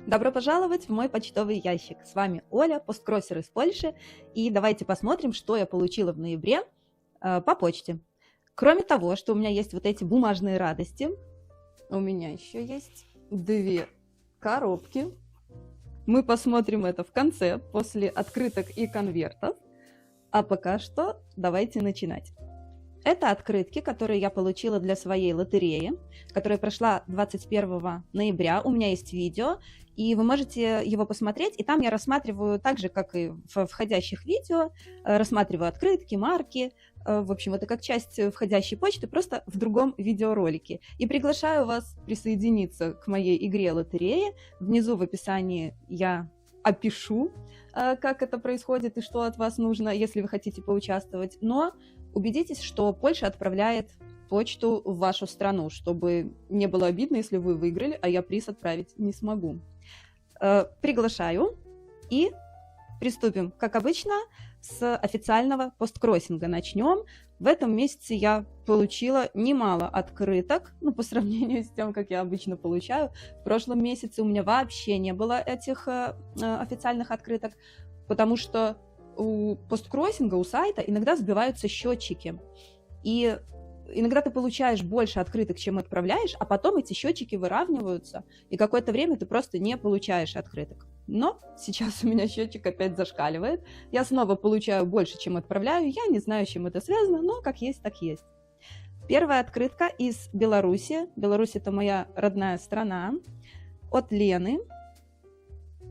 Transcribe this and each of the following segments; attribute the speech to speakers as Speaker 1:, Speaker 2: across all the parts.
Speaker 1: Добро пожаловать в мой почтовый ящик. С вами Оля, посткроссер из Польши. И давайте посмотрим, что я получила в ноябре по почте. Кроме того, что у меня есть вот эти бумажные радости, у меня еще есть две коробки. Мы посмотрим это в конце, после открыток и конвертов. А пока что давайте начинать. Это открытки, которые я получила для своей лотереи, которая прошла 21 ноября. У меня есть видео, и вы можете его посмотреть. И там я рассматриваю так же, как и в входящих видео, рассматриваю открытки, марки. В общем, это как часть входящей почты, просто в другом видеоролике. И приглашаю вас присоединиться к моей игре лотереи. Внизу в описании я опишу, как это происходит и что от вас нужно, если вы хотите поучаствовать. Но убедитесь, что Польша отправляет почту в вашу страну, чтобы не было обидно, если вы выиграли, а я приз отправить не смогу. Приглашаю и приступим, как обычно, с официального посткроссинга. Начнем. В этом месяце я получила немало открыток, по сравнению с тем, как я обычно получаю. В прошлом месяце у меня вообще не было этих официальных открыток, потому что у посткроссинга, у сайта иногда сбиваются счетчики. И иногда ты получаешь больше открыток, чем отправляешь, а потом эти счетчики выравниваются, и какое-то время ты просто не получаешь открыток. Но сейчас у меня счетчик опять зашкаливает. Я снова получаю больше, чем отправляю. Я не знаю, с чем это связано, но как есть, так есть. Первая открытка из Беларуси. Беларусь — это моя родная страна. От Лены.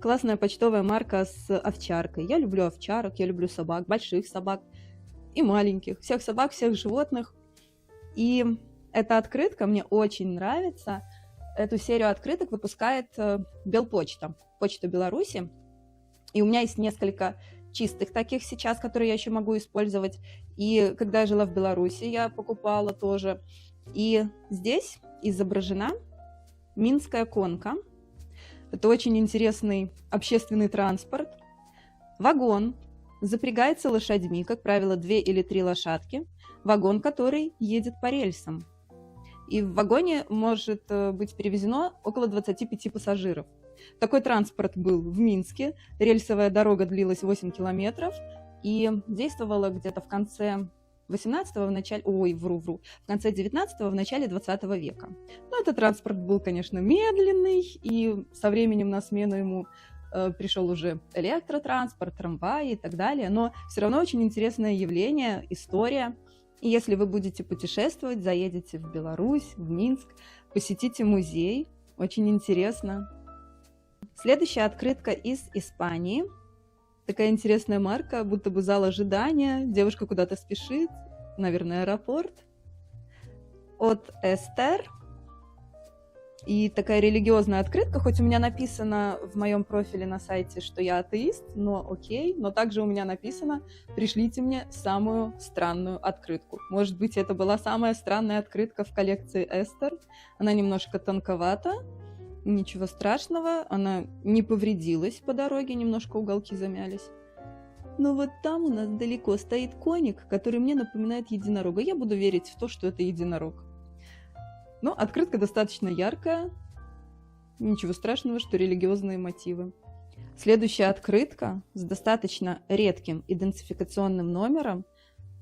Speaker 1: Классная почтовая марка с овчаркой. Я люблю овчарок, я люблю собак, больших собак и маленьких. Всех собак, всех животных. И эта открытка мне очень нравится. Эту серию открыток выпускает Белпочта, Почта Беларуси. И у меня есть несколько чистых таких сейчас, которые я еще могу использовать. И когда я жила в Беларуси, я покупала тоже. И здесь изображена Минская конка. Это очень интересный общественный транспорт. Вагон запрягается лошадьми, как правило, 2 или 3 лошадки. Вагон, который едет по рельсам. И в вагоне может быть перевезено около 25 пассажиров. Такой транспорт был в Минске. Рельсовая дорога длилась 8 километров и действовала где-то в конце 18-го, в конце 19-го, в начале 20 века. Но этот транспорт был, конечно, медленный, и со временем на смену ему пришел уже электротранспорт, трамваи и так далее. Но все равно очень интересное явление, история. И если вы будете путешествовать, заедете в Беларусь, в Минск, посетите музей, очень интересно. Следующая открытка из Испании. Такая интересная марка, будто бы зал ожидания, девушка куда-то спешит, наверное, аэропорт. От Эстер. И такая религиозная открытка, хоть у меня написано в моем профиле на сайте, что я атеист, но окей, но также у меня написано: пришлите мне самую странную открытку. Может быть, это была самая странная открытка в коллекции Эстер. Она немножко тонковата, ничего страшного, она не повредилась по дороге, немножко уголки замялись. Но вот там у нас далеко стоит коник, который мне напоминает единорога. Я буду верить в то, что это единорог. Но открытка достаточно яркая. Ничего страшного, что религиозные мотивы. Следующая открытка с достаточно редким идентификационным номером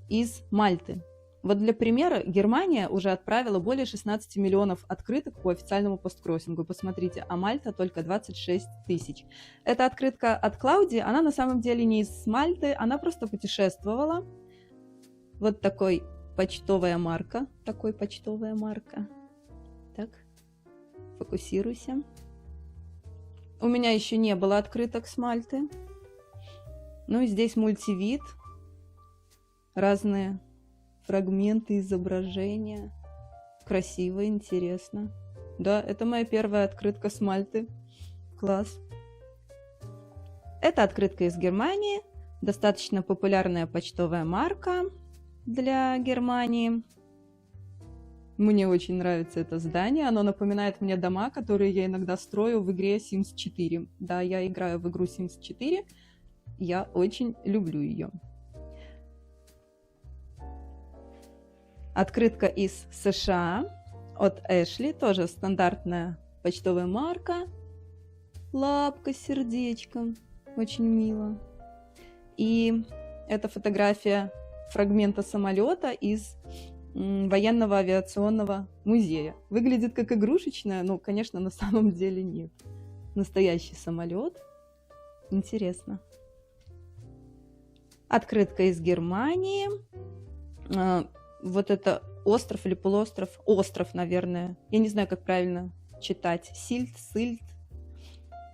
Speaker 1: из Мальты. Вот для примера, Германия уже отправила более 16 миллионов открыток по официальному посткроссингу. Посмотрите, а Мальта только 26 тысяч. Эта открытка от Клауди, она на самом деле не из Мальты, она просто путешествовала. Вот такой почтовая марка. Так, фокусируйся. У меня еще не было открыток с Мальты. Ну и здесь мультивид. Разные фрагменты изображения. Красиво, интересно. Да, это моя первая открытка с Мальты. Класс. Это открытка из Германии. Достаточно популярная почтовая марка для Германии. Мне очень нравится это здание. Оно напоминает мне дома, которые я иногда строю в игре Sims 4. Да, я играю в игру Sims 4. Я очень люблю ее. Открытка из США от Эшли. Тоже стандартная почтовая марка. лапка с сердечком. Очень мило. И это фотография фрагмента самолета из военного авиационного музея. Выглядит как игрушечная, но, конечно, на самом деле нет. Настоящий самолет. Интересно. Открытка из Германии. Вот это остров или полуостров? Остров, наверное. Я не знаю, как правильно читать. Сильт, Сыльт.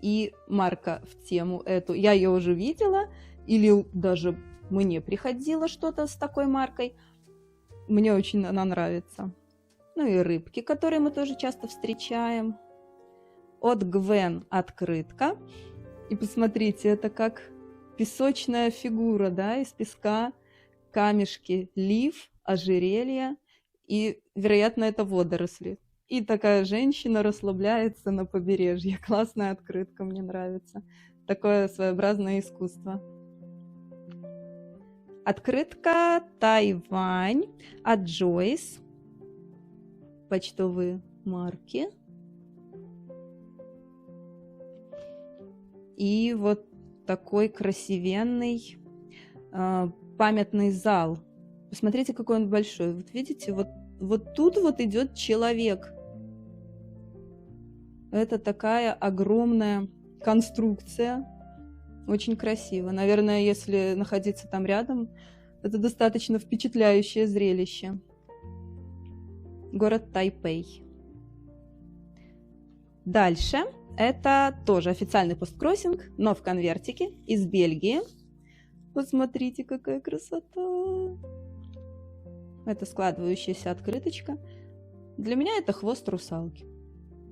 Speaker 1: И марка в тему эту. Я ее уже видела. Или даже мне приходило что-то с такой маркой. Мне очень она нравится. Ну и рыбки, которые мы тоже часто встречаем. От Гвен открытка. И посмотрите, это как песочная фигура, да, из песка, камешки, лиф, ожерелье. И, вероятно, это водоросли. И такая женщина расслабляется на побережье. Классная открытка, мне нравится. Такое своеобразное искусство. Открытка Тайвань от Joyce. Почтовые марки. И вот такой красивенный памятный зал. Посмотрите, какой он большой. Вот видите, вот тут вот идет человек. Это такая огромная конструкция. Очень красиво. Наверное, если находиться там рядом, это достаточно впечатляющее зрелище. Город Тайпей. Дальше. Это тоже официальный посткроссинг, но в конвертике из Бельгии. Посмотрите, какая красота. Это складывающаяся открыточка. Для меня это хвост русалки.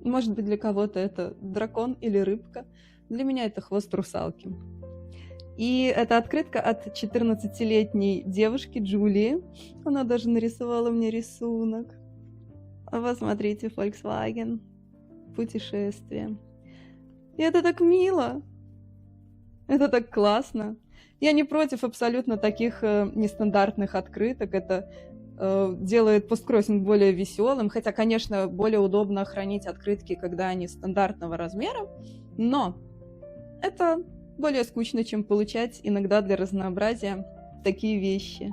Speaker 1: Может быть, для кого-то это дракон или рыбка. Для меня это хвост русалки. И это открытка от 14-летней девушки Джулии. Она даже нарисовала мне рисунок. Посмотрите, Volkswagen. Путешествие. И это так мило. Это так классно. Я не против абсолютно таких нестандартных открыток. Это делает посткроссинг более веселым. Хотя, конечно, более удобно хранить открытки, когда они стандартного размера. Но это более скучно, чем получать иногда для разнообразия такие вещи.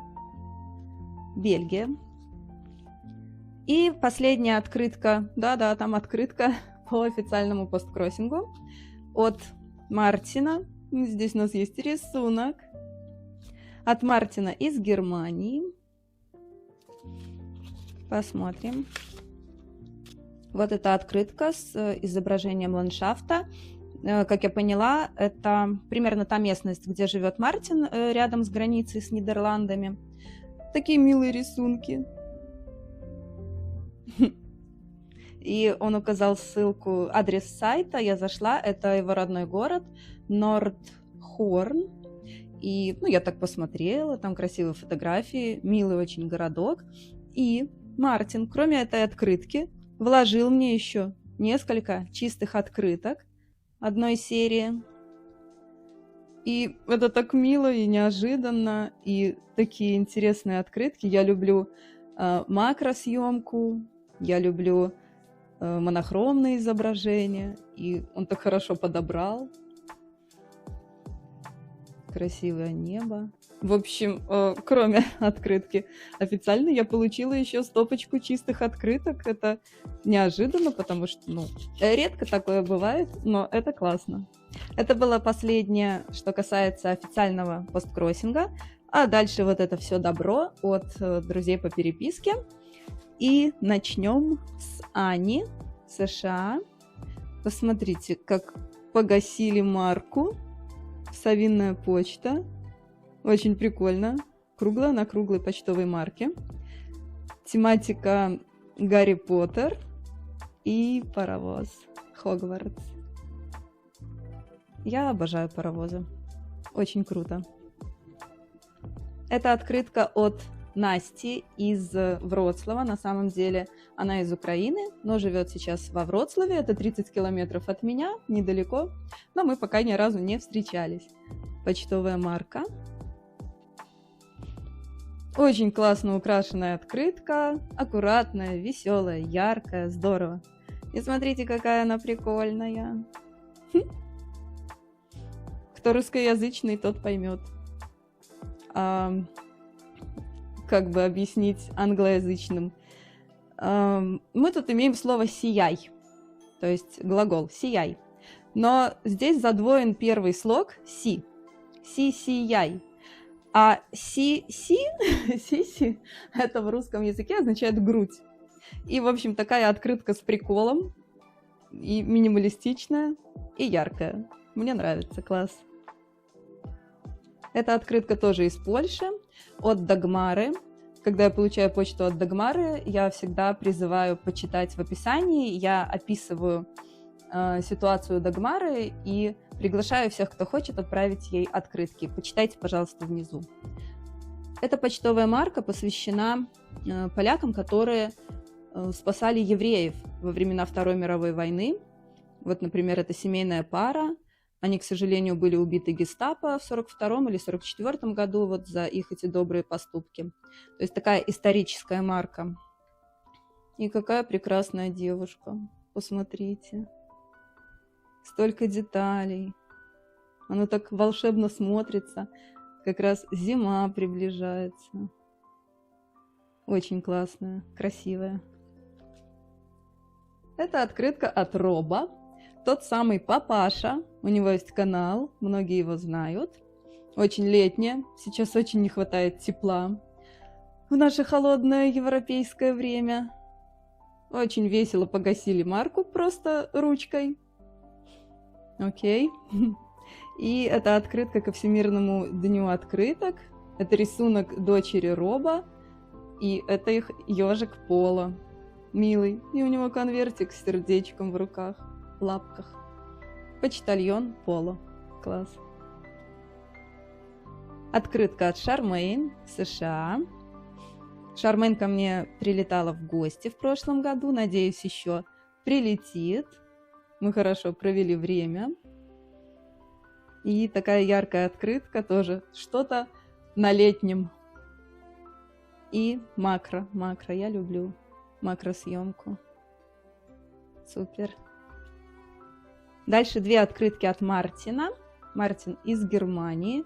Speaker 1: Бельгия. И последняя открытка. Да-да, там открытка по официальному посткроссингу от Мартина. Здесь у нас есть рисунок. От Мартина из Германии. Посмотрим. Вот эта открытка с изображением ландшафта. Как я поняла, это примерно та местность, где живет Мартин, рядом с границей с Нидерландами. Такие милые рисунки. И он указал ссылку, адрес сайта, я зашла, это его родной город, Нордхорн. И, я так посмотрела, там красивые фотографии, милый очень городок. И Мартин, кроме этой открытки, вложил мне еще несколько чистых открыток одной серии. И это так мило и неожиданно, и такие интересные открытки. Я люблю макросъемку, я люблю монохромные изображения, и он так хорошо подобрал. Красивое небо. В общем, кроме открытки официально, я получила еще стопочку чистых открыток. Это неожиданно, потому что, редко такое бывает, но это классно. Это было последнее, что касается официального посткроссинга. А дальше вот это все добро от друзей по переписке. И начнем с Ани, США. Посмотрите, как погасили марку. Совиная почта. Очень прикольно. Круглая, на круглой почтовой марке. Тематика Гарри Поттер и паровоз Хогвартс. Я обожаю паровозы. Очень круто. Это открытка от Насти из Вроцлава. На самом деле она из Украины, но живет сейчас во Вроцлаве. Это 30 километров от меня, недалеко. Но мы пока ни разу не встречались. Почтовая марка. Очень классно украшенная открытка. Аккуратная, веселая, яркая, здорово. И смотрите, какая она прикольная. Кто русскоязычный, тот поймет. Как бы объяснить англоязычным? Мы тут имеем слово «сияй», то есть глагол «сияй». Но здесь задвоен первый слог «си». «Си-сияй». А «си-си» «си-си» это в русском языке означает «грудь». И, в общем, такая открытка с приколом, и минималистичная, и яркая. Мне нравится, класс. Эта открытка тоже из Польши, от Дагмары. Когда я получаю почту от Дагмары, я всегда призываю почитать в описании. Я описываю ситуацию Дагмары и приглашаю всех, кто хочет, отправить ей открытки. Почитайте, пожалуйста, внизу. Эта почтовая марка посвящена полякам, которые спасали евреев во времена Второй мировой войны. Вот, например, это семейная пара. Они, к сожалению, были убиты гестапо в 1942 или 1944 году вот за их эти добрые поступки. То есть такая историческая марка. И какая прекрасная девушка. Посмотрите. Столько деталей. Оно так волшебно смотрится. Как раз зима приближается. Очень классная, красивая. Это открытка от Роба. Тот самый папаша. У него есть канал, многие его знают. Очень летняя. Сейчас очень не хватает тепла в наше холодное европейское время. Очень весело погасили марку просто ручкой. Окей. И это открытка ко Всемирному дню открыток. Это рисунок дочери Роба. И это их ежик Пола. Милый. И у него конвертик с сердечком в руках, в лапках. Почтальон Поло. Класс. Открытка от Шармейн, США. Шармейн ко мне прилетала в гости в прошлом году. Надеюсь, еще прилетит. Мы хорошо провели время. И такая яркая открытка тоже. Что-то на летнем. И макро. Макро. Я люблю макросъемку. Супер. Дальше две открытки от Мартина. Мартин из Германии.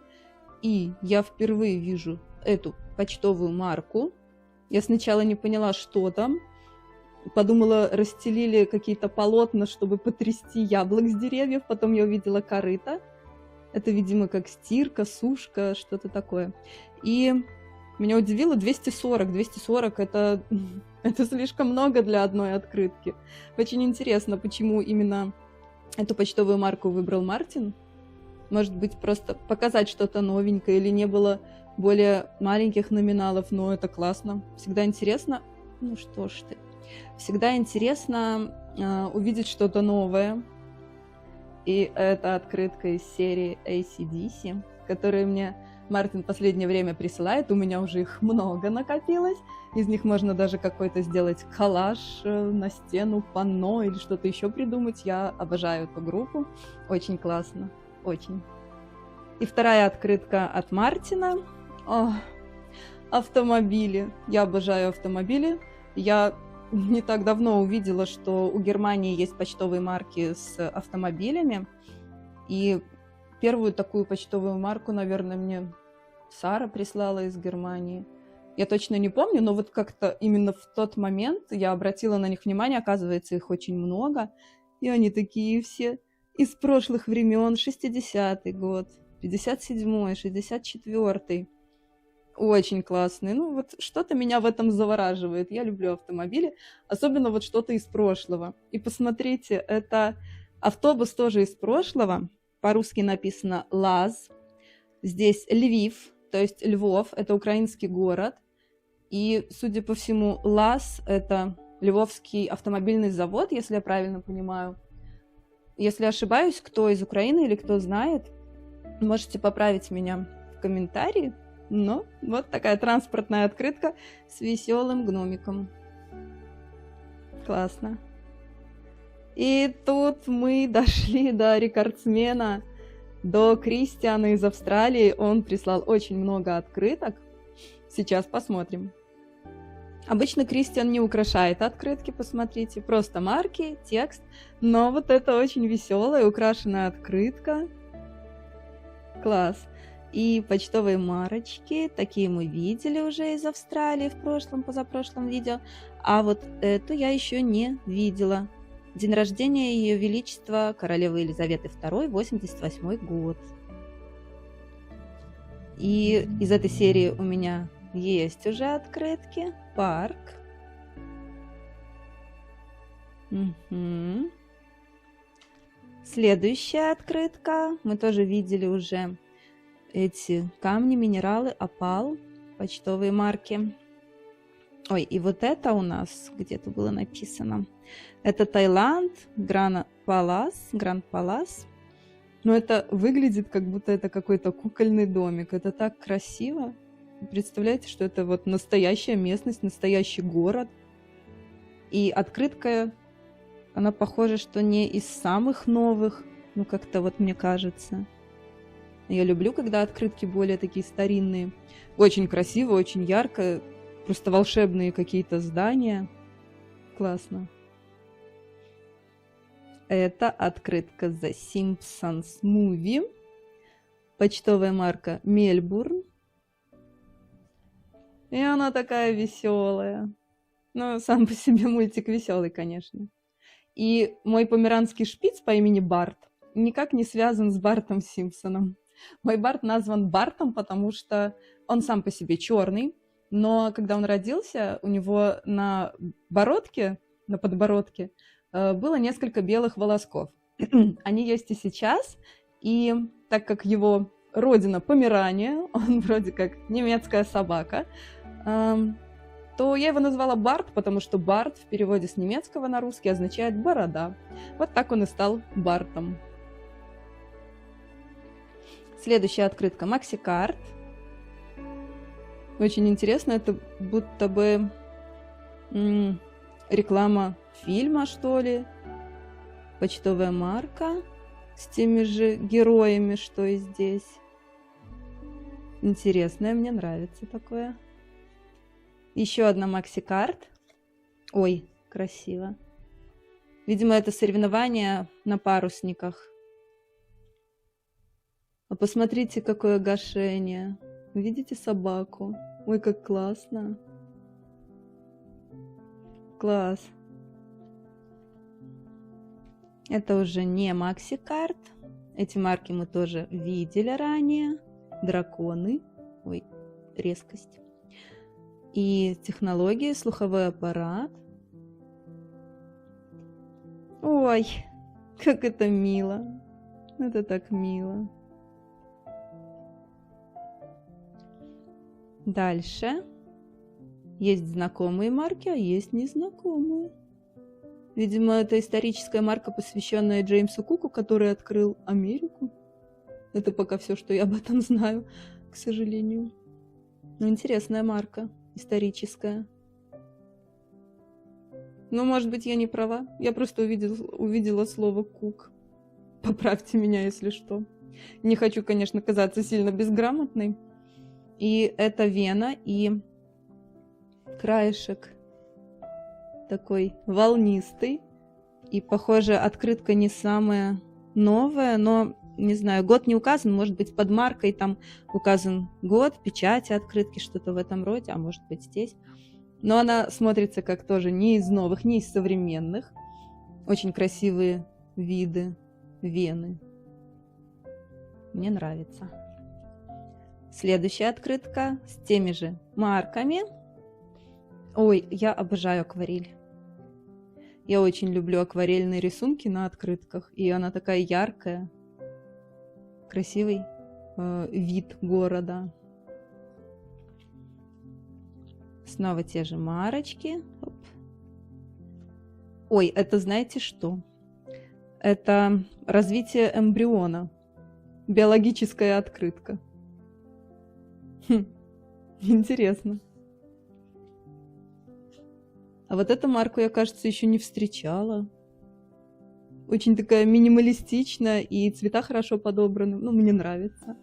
Speaker 1: И я впервые вижу эту почтовую марку. Я сначала не поняла, что там. Подумала, расстелили какие-то полотна, чтобы потрясти яблок с деревьев. Потом я увидела корыто. Это, видимо, как стирка, сушка, что-то такое. И меня удивило 240. 240 это слишком много для одной открытки. Очень интересно, почему именно эту почтовую марку выбрал Мартин. Может быть, просто показать что-то новенькое, или не было более маленьких номиналов, но это классно. Всегда интересно. Ну что ж ты. Всегда интересно увидеть что-то новое. И это открытка из серии AC/DC, которые мне Мартин в последнее время присылает. У меня уже их много накопилось. Из них можно даже какой-то сделать коллаж на стену, панно или что-то еще придумать. Я обожаю эту группу. Очень классно. Очень. И вторая открытка от Мартина. Автомобили. Я обожаю автомобили. Я не так давно увидела, что у Германии есть почтовые марки с автомобилями. И первую такую почтовую марку, наверное, мне Сара прислала из Германии. Я точно не помню, но вот как-то именно в тот момент я обратила на них внимание. Оказывается, их очень много. И они такие все из прошлых времен. 60-й год, 57-й, 64-й. Очень классные. Ну, вот что-то меня в этом завораживает. Я люблю автомобили, особенно вот что-то из прошлого. И посмотрите, это автобус тоже из прошлого. По-русски написано «Лаз». Здесь Львив, то есть Львов, это украинский город. И, судя по всему, ЛАЗ – это Львовский автомобильный завод, если я правильно понимаю. Если ошибаюсь, кто из Украины или кто знает, можете поправить меня в комментарии. Но вот такая транспортная открытка с веселым гномиком. Классно. И тут мы дошли до рекордсмена, до Кристиана из Австралии. Он прислал очень много открыток. Сейчас посмотрим. Обычно Кристиан не украшает открытки, посмотрите. Просто марки, текст. Но вот это очень веселая, украшенная открытка. Класс. И почтовые марочки, такие мы видели уже из Австралии в прошлом, позапрошлом видео. А вот эту я еще не видела. День рождения Ее Величества королевы Елизаветы II, 88 год. И из этой серии у меня есть уже открытки. Парк. Угу. Следующая открытка. Мы тоже видели уже эти камни, минералы, опал, почтовые марки. Ой, и вот это у нас где-то было написано. Это Таиланд, Гранд Палас. Но это выглядит, как будто это какой-то кукольный домик. Это так красиво. Представляете, что это вот настоящая местность, настоящий город. И открытка, она похожа, что не из самых новых. Ну, как-то вот мне кажется. Я люблю, когда открытки более такие старинные. Очень красиво, очень ярко. Просто волшебные какие-то здания. Классно. Это открытка The Simpsons Movie. Почтовая марка Мельбурн. И она такая веселая. Ну, сам по себе мультик веселый, конечно. И мой померанский шпиц по имени Барт никак не связан с Бартом Симпсоном. Мой Барт назван Бартом, потому что он сам по себе черный, но когда он родился, у него на бородке, на подбородке было несколько белых волосков. Они есть и сейчас, и так как его родина Померания, он вроде как немецкая собака, то я его назвала Барт, потому что Барт в переводе с немецкого на русский означает «борода». Вот так он и стал Бартом. Следующая открытка Максикард. Очень интересно, это будто бы реклама фильма, что ли. Почтовая марка с теми же героями, что и здесь. Интересное, мне нравится такое. Еще одна Максикард. Ой, красиво. Видимо, это соревнование на парусниках. А посмотрите, какое гашение. Видите собаку? Ой, как классно. Класс. Это уже не Максикард. Эти марки мы тоже видели ранее. Драконы. Ой, резкость. И технологии, слуховой аппарат. Ой, как это мило. Это так мило. Дальше. Есть знакомые марки, а есть незнакомые. Видимо, это историческая марка, посвященная Джеймсу Куку, который открыл Америку. Это пока все, что я об этом знаю, к сожалению. Но интересная марка, историческая. Ну, может быть, я не права. Я просто увидела слово «кук». Поправьте меня, если что. Не хочу, конечно, казаться сильно безграмотной. И это Вена, и краешек такой волнистый. И, похоже, открытка не самая новая, но, не знаю, год не указан. Может быть, под маркой там указан год, печати открытки, что-то в этом роде, а может быть, здесь. Но она смотрится как тоже не из новых, не из современных. Очень красивые виды Вены. Мне нравится. Следующая открытка с теми же марками. Ой, я обожаю акварель. Я очень люблю акварельные рисунки на открытках. И она такая яркая. Красивый вид города. Снова те же марочки. Оп. Ой, это знаете что? Это развитие эмбриона. Биологическая открытка. Интересно. А вот эту марку я, кажется, еще не встречала. Очень такая минималистичная, и цвета хорошо подобраны. Ну, мне нравится.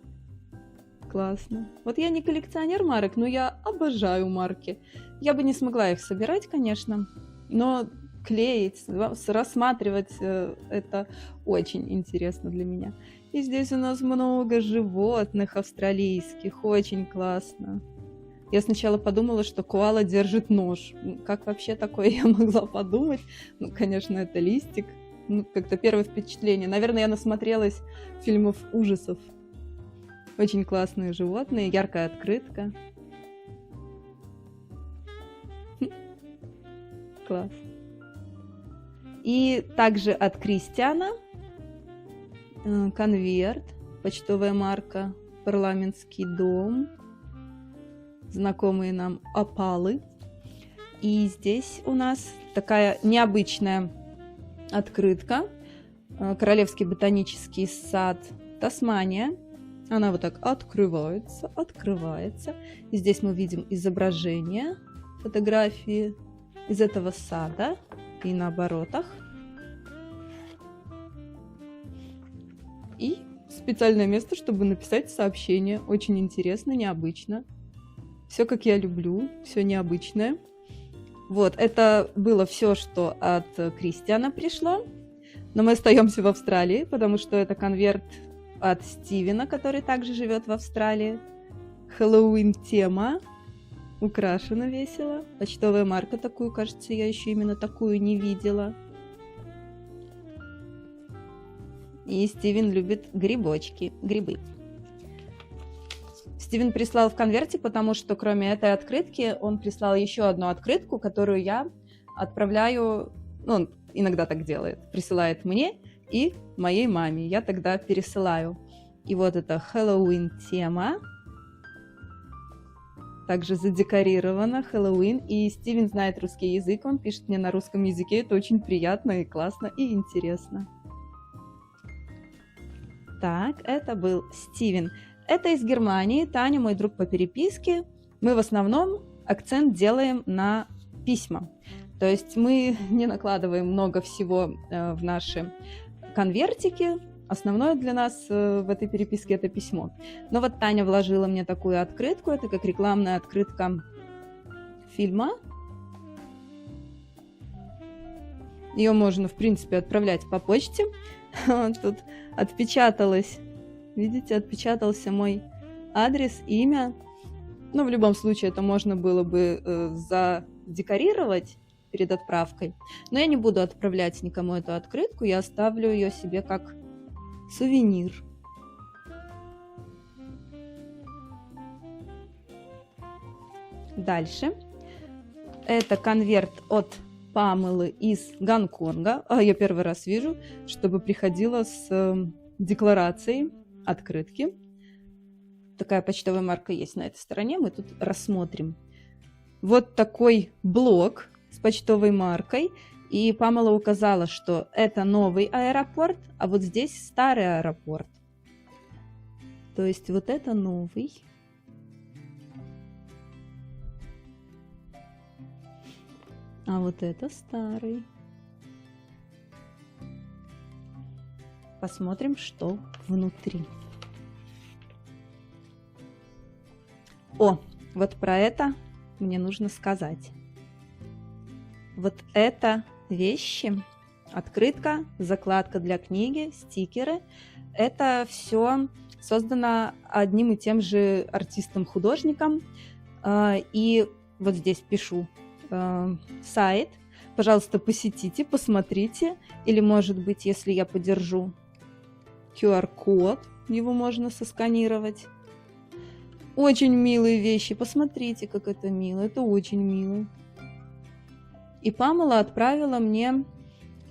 Speaker 1: Классно. Вот я не коллекционер марок, но я обожаю марки. Я бы не смогла их собирать, конечно, но клеить, рассматривать это очень интересно для меня. И здесь у нас много животных австралийских. Очень классно. Я сначала подумала, что коала держит нож. Как вообще такое я могла подумать? Ну, конечно, это листик. Ну, как-то первое впечатление. Наверное, я насмотрелась фильмов ужасов. Очень классные животные, яркая открытка. Класс. И также от Кристиана конверт, почтовая марка «Парламентский дом», знакомые нам опалы. И здесь у нас такая необычная открытка. Королевский ботанический сад Тасмания. Она вот так открывается, открывается. И здесь мы видим изображение, фотографии из этого сада и на оборотах. И специальное место, чтобы написать сообщение. Очень интересно, необычно. Все, как я люблю, все необычное. Вот, это было все, что от Кристиана пришло. Но мы остаемся в Австралии, потому что это конверт от Стивена, который также живет в Австралии. Хэллоуин тема. Украшено весело. Почтовая марка такую, кажется, я еще именно такую не видела. И Стивен любит грибочки, грибы. Стивен прислал в конверте, потому что кроме этой открытки он прислал еще одну открытку, которую я отправляю, ну, он иногда так делает, присылает мне и моей маме. Я тогда пересылаю. И вот это Хэллоуин тема. Также задекорировано Хэллоуин. И Стивен знает русский язык, он пишет мне на русском языке. Это очень приятно и классно и интересно. Так, это был Стивен. Это из Германии. Таня, мой друг по переписке. Мы в основном акцент делаем на письма. То есть мы не накладываем много всего в наши конвертики. Основное для нас в этой переписке это письмо. Но вот Таня вложила мне такую открытку. Это как рекламная открытка фильма. Ее можно, в принципе, отправлять по почте. Тут отпечаталось, видите, отпечатался мой адрес, имя. Но в любом случае это можно было бы задекорировать перед отправкой. Но я не буду отправлять никому эту открытку, я оставлю ее себе как сувенир. Дальше. Это конверт от Памелы из Гонконга. Я первый раз вижу, чтобы приходила с декларацией открытки. Такая почтовая марка есть на этой стороне. Мы тут рассмотрим. Вот такой блок с почтовой маркой. И Памела указала, что это новый аэропорт, а вот здесь старый аэропорт. То есть вот это новый. А вот это старый. Посмотрим, что внутри. О, вот про это мне нужно сказать. Вот это вещи, открытка, закладка для книги, стикеры. Это все создано одним и тем же артистом-художником. И вот здесь пишу сайт. Пожалуйста, посетите, посмотрите. Или, может быть, если я подержу QR-код, его можно сосканировать. Очень милые вещи. Посмотрите, как это мило. Это очень мило. И Памела отправила мне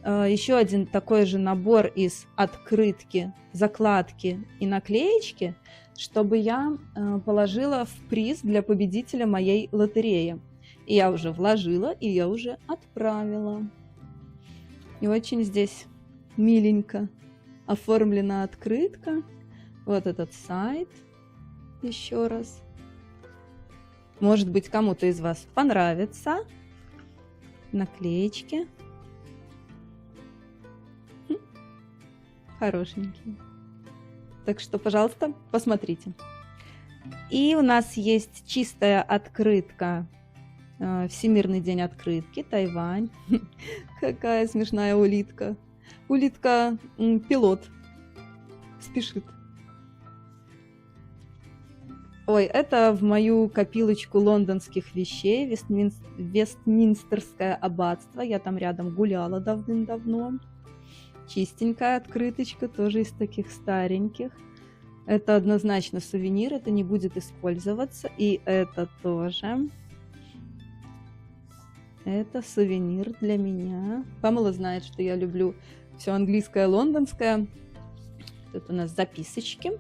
Speaker 1: еще один такой же набор из открытки, закладки и наклеечки, чтобы я положила в приз для победителя моей лотереи. И я уже вложила, и я уже отправила. И очень здесь миленько оформлена открытка. Вот этот сайт. Еще раз. Может быть, кому-то из вас понравится. Наклеечки. Хорошенькие. Так что, пожалуйста, посмотрите. И у нас есть чистая открытка. Всемирный день открытки, Тайвань. Какая смешная улитка. Улитка-пилот спешит. Ой, это в мою копилочку лондонских вещей, Вестминстерское аббатство. Я там рядом гуляла давным-давно. Чистенькая открыточка, тоже из таких стареньких. Это однозначно сувенир, это не будет использоваться. И это тоже. Это сувенир для меня. Памела знает, что я люблю все английское, лондонское. Тут у нас записочки.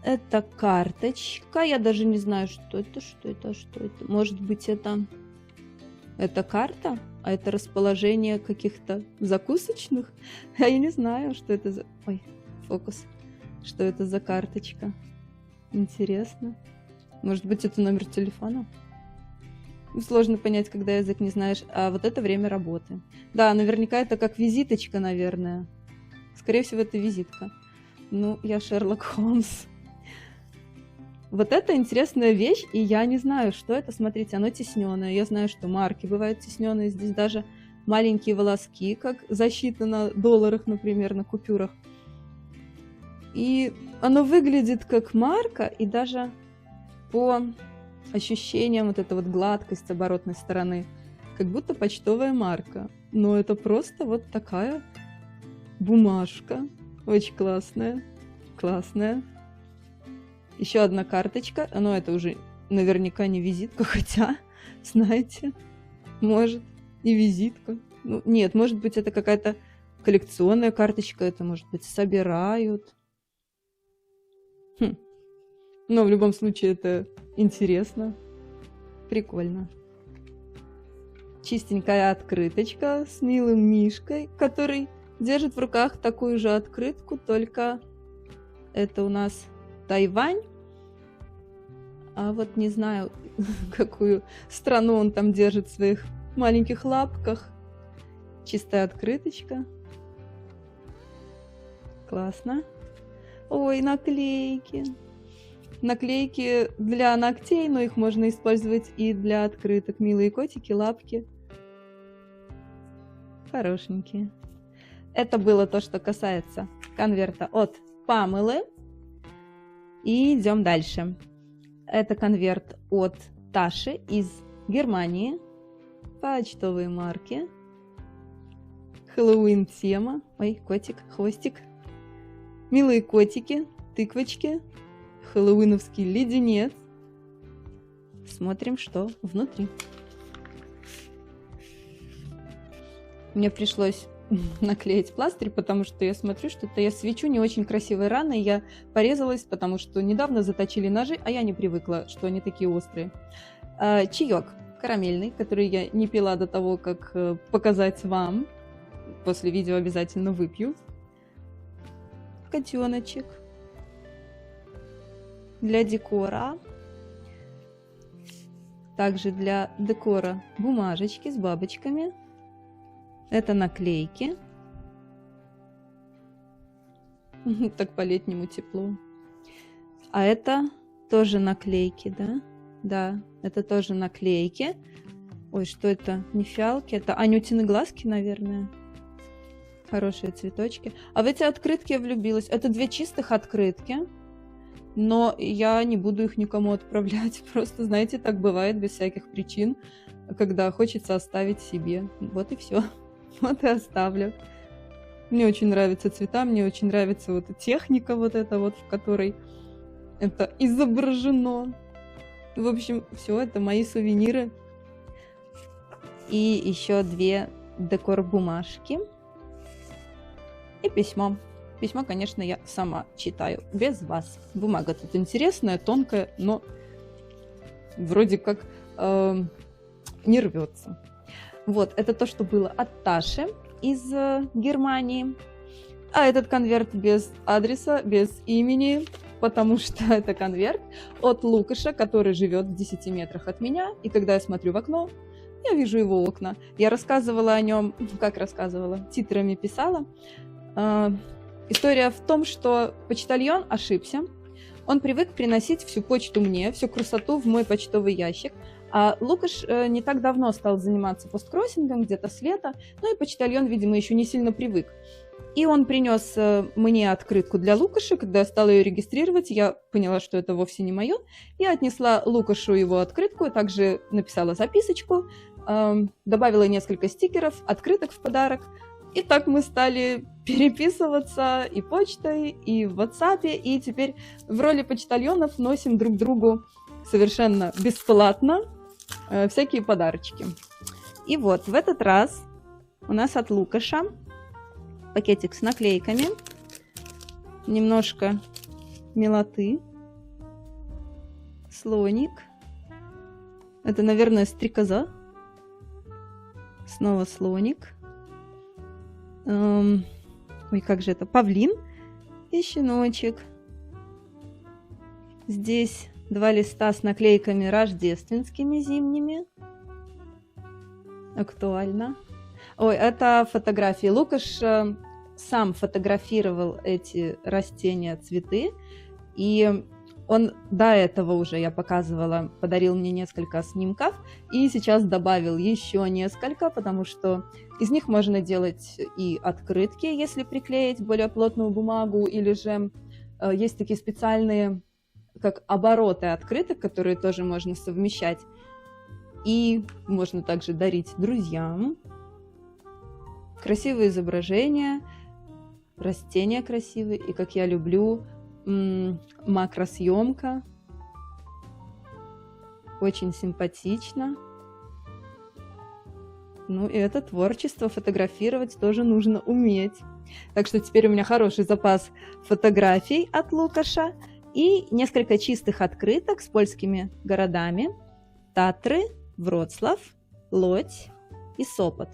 Speaker 1: Это карточка. Я даже не знаю, что это. Может быть, это карта? А это расположение каких-то закусочных? Я не знаю, что это за... Ой, фокус. Что это за карточка? Интересно. Может быть, это номер телефона? Сложно понять, когда язык не знаешь. А вот это время работы. Да, наверняка это как визиточка, наверное. Скорее всего, это визитка. Ну, я Шерлок Холмс. Вот это интересная вещь, и я не знаю, что это. Смотрите, оно тесненное. Я знаю, что марки бывают тесненные. Здесь даже маленькие волоски, как защита на долларах, например, на купюрах. И оно выглядит как марка, и даже по ощущениям вот эта вот гладкость оборотной стороны, как будто почтовая марка. Но это просто вот такая бумажка. Очень классная. Классная. Еще одна карточка, но это уже наверняка не визитка, хотя, знаете, может и визитка. Ну, нет, может быть, это какая-то коллекционная карточка, это, может быть, собирают. Но в любом случае это интересно, прикольно. Чистенькая открыточка с милым мишкой, который держит в руках такую же открытку, только это у нас Тайвань, а вот не знаю, какую страну он там держит в своих маленьких лапках. Чистая открыточка. Классно. Ой, наклейки. Наклейки для ногтей, но их можно использовать и для открыток. Милые котики, лапки. Хорошенькие. Это было то, что касается конверта от Памелы. И идем дальше. Это конверт от Таши из Германии. Почтовые марки. Хэллоуин тема. Ой, котик, хвостик. Милые котики, тыквочки. Хэллоуиновский леденец. Смотрим, что внутри. Мне пришлось наклеить пластырь, потому что я смотрю, что-то я свечу не очень красивой раной, я порезалась, потому что недавно заточили ножи, а я не привыкла, что они такие острые. Чаек карамельный, который я не пила до того, как показать вам. После видео обязательно выпью. Котеночек. Для декора. Также для декора бумажечки с бабочками. Это наклейки. Так по-летнему тепло. А это тоже наклейки, да? Да, это тоже наклейки. Ой, что это? Не фиалки, это анютины глазки, наверное. Хорошие цветочки. А в эти открытки я влюбилась. Это 2 чистых открытки. Но я не буду их никому отправлять. Просто, знаете, так бывает без всяких причин, когда хочется оставить себе. Вот и все. Вот и оставлю. Мне очень нравятся цвета, мне очень нравится вот техника вот эта вот, в которой это изображено. В общем, все, это мои сувениры. И еще 2 декор-бумажки. И письмо. Письмо, конечно, я сама читаю, без вас. Бумага тут интересная, тонкая, но вроде как не рвется. Вот, это то, что было от Таши из Германии. А этот конверт без адреса, без имени, потому что это конверт от Лукаша, который живет в 10 метрах от меня. И когда я смотрю в окно, я вижу его окна. Я рассказывала о нем, как рассказывала, титрами писала. История в том, что почтальон ошибся. Он привык приносить всю почту мне, всю красоту в мой почтовый ящик. А Лукаш не так давно стал заниматься посткроссингом, где-то с лета, ну и почтальон, видимо, еще не сильно привык. И он принес мне открытку для Лукаша. Когда я стала ее регистрировать, я поняла, что это вовсе не мое. Я отнесла Лукашу его открытку, также написала записочку, добавила несколько стикеров, открыток в подарок. И так мы стали переписываться и почтой, и в WhatsApp, и теперь в роли почтальонов носим друг другу совершенно бесплатно всякие подарочки. И вот в этот раз у нас от Лукаша пакетик с наклейками, немножко милоты, слоник. Это, наверное, стрекоза. Снова слоник. Ой, как же это? Павлин и щеночек. Здесь 2 листа с наклейками рождественскими зимними. Актуально. Ой, это фотографии. Лукаш сам фотографировал эти растения, цветы. И он до этого уже, я показывала, подарил мне несколько снимков. И сейчас добавил еще несколько, потому что из них можно делать и открытки, если приклеить более плотную бумагу. Или же есть такие специальные, как обороты открыток, которые тоже можно совмещать. И можно также дарить друзьям. Красивые изображения, растения красивые. И, как я люблю, макросъемка. Очень симпатично. Ну и это творчество, фотографировать тоже нужно уметь. Так что теперь у меня хороший запас фотографий от Лукаша. И несколько чистых открыток с польскими городами. Татры, Вроцлав, Лодзь и Сопот.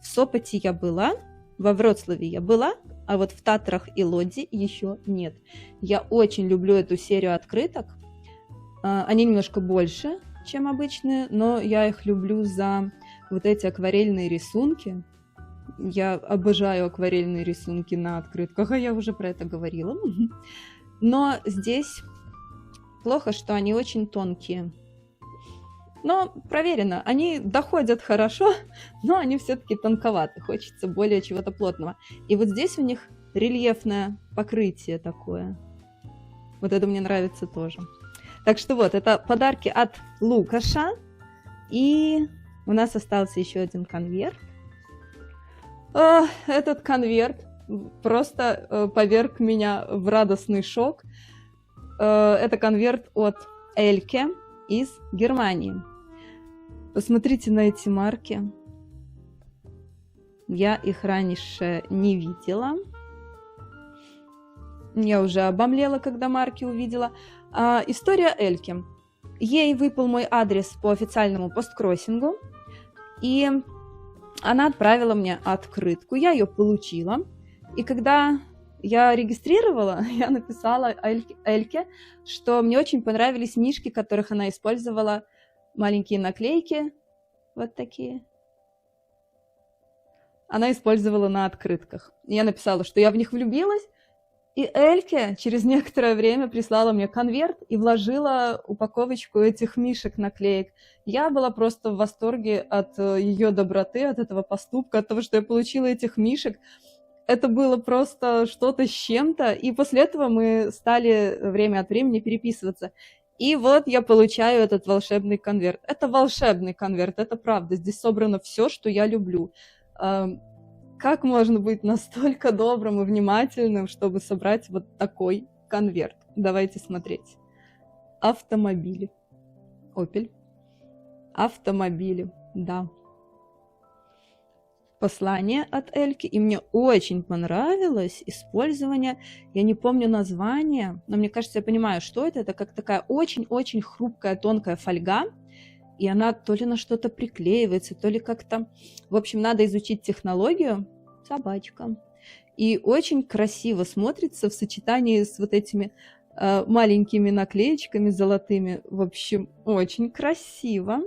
Speaker 1: В Сопоте я была, во Вроцлаве я была, а вот в Татрах и Лодзи еще нет. Я очень люблю эту серию открыток. Они немножко больше, чем обычные, но я их люблю за вот эти акварельные рисунки. Я обожаю акварельные рисунки на открытках, а я уже про это говорила. Но здесь плохо, что они очень тонкие. Но проверено, они доходят хорошо, но они все-таки тонковаты, хочется более чего-то плотного. И вот здесь у них рельефное покрытие такое. Вот это мне нравится тоже. Так что вот, это подарки от Лукаша. И у нас остался еще один конверт. Этот конверт просто поверг меня в радостный шок. Это конверт от Эльке из Германии. Посмотрите на эти марки. Я их раньше не видела. Я уже обомлела, когда марки увидела. История Эльки. Ей выпал мой адрес по официальному посткроссингу. И она отправила мне открытку. Я ее получила. И когда я регистрировала, я написала Эльке, что мне очень понравились мишки, которых она использовала. Маленькие наклейки, вот такие. Она использовала на открытках. Я написала, что я в них влюбилась. И Эльке через некоторое время прислала мне конверт и вложила упаковочку этих мишек наклеек. Я была просто в восторге от ее доброты, от этого поступка, от того, что я получила этих мишек. Это было просто что-то с чем-то. И после этого мы стали время от времени переписываться. И вот я получаю этот волшебный конверт. Это волшебный конверт, это правда. Здесь собрано все, что я люблю. Как можно быть настолько добрым и внимательным, чтобы собрать вот такой конверт? Давайте смотреть. Автомобили. Opel. Автомобили, да. Послание от Эльки, и мне очень понравилось использование, я не помню название, но мне кажется, я понимаю, что это. Это как такая очень-очень хрупкая, тонкая фольга, и она то ли на что-то приклеивается, то ли как-то... В общем, надо изучить технологию. Собачка. И очень красиво смотрится в сочетании с вот этими маленькими наклеечками золотыми. В общем, очень красиво.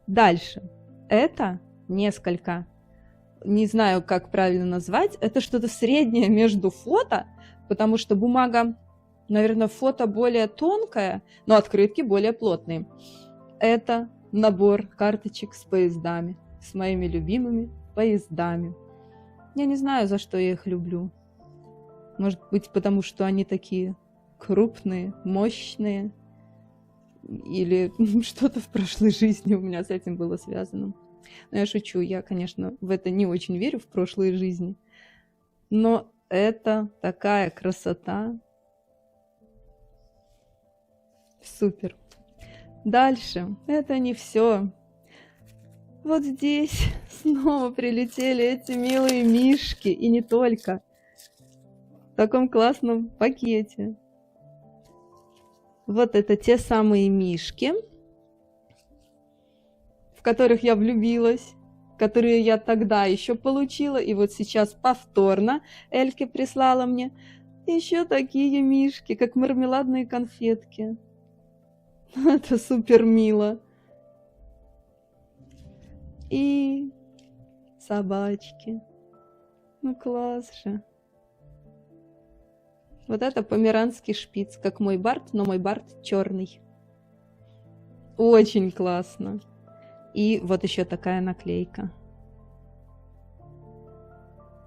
Speaker 1: Дальше. Это несколько... Не знаю, как правильно назвать. Это что-то среднее между фото, потому что бумага, наверное, фото более тонкая, но открытки более плотные. Это набор карточек с поездами, с моими любимыми поездами. Я не знаю, за что я их люблю. Может быть, потому что они такие крупные, мощные. Или что-то в прошлой жизни у меня с этим было связано. Но я шучу, я, конечно, в это не очень верю, в прошлые жизни. Но это такая красота. Супер. Дальше. Это не все. Вот здесь снова прилетели эти милые мишки. И не только. В таком классном пакете. Вот это те самые мишки, в которых я влюбилась, которые я тогда еще получила, и вот сейчас повторно Эльке прислала мне еще такие мишки, как мармеладные конфетки. Это супер мило. И собачки. Ну класс же. Вот это померанский шпиц, как мой Барт, но мой Барт черный. Очень классно. И вот еще такая наклейка.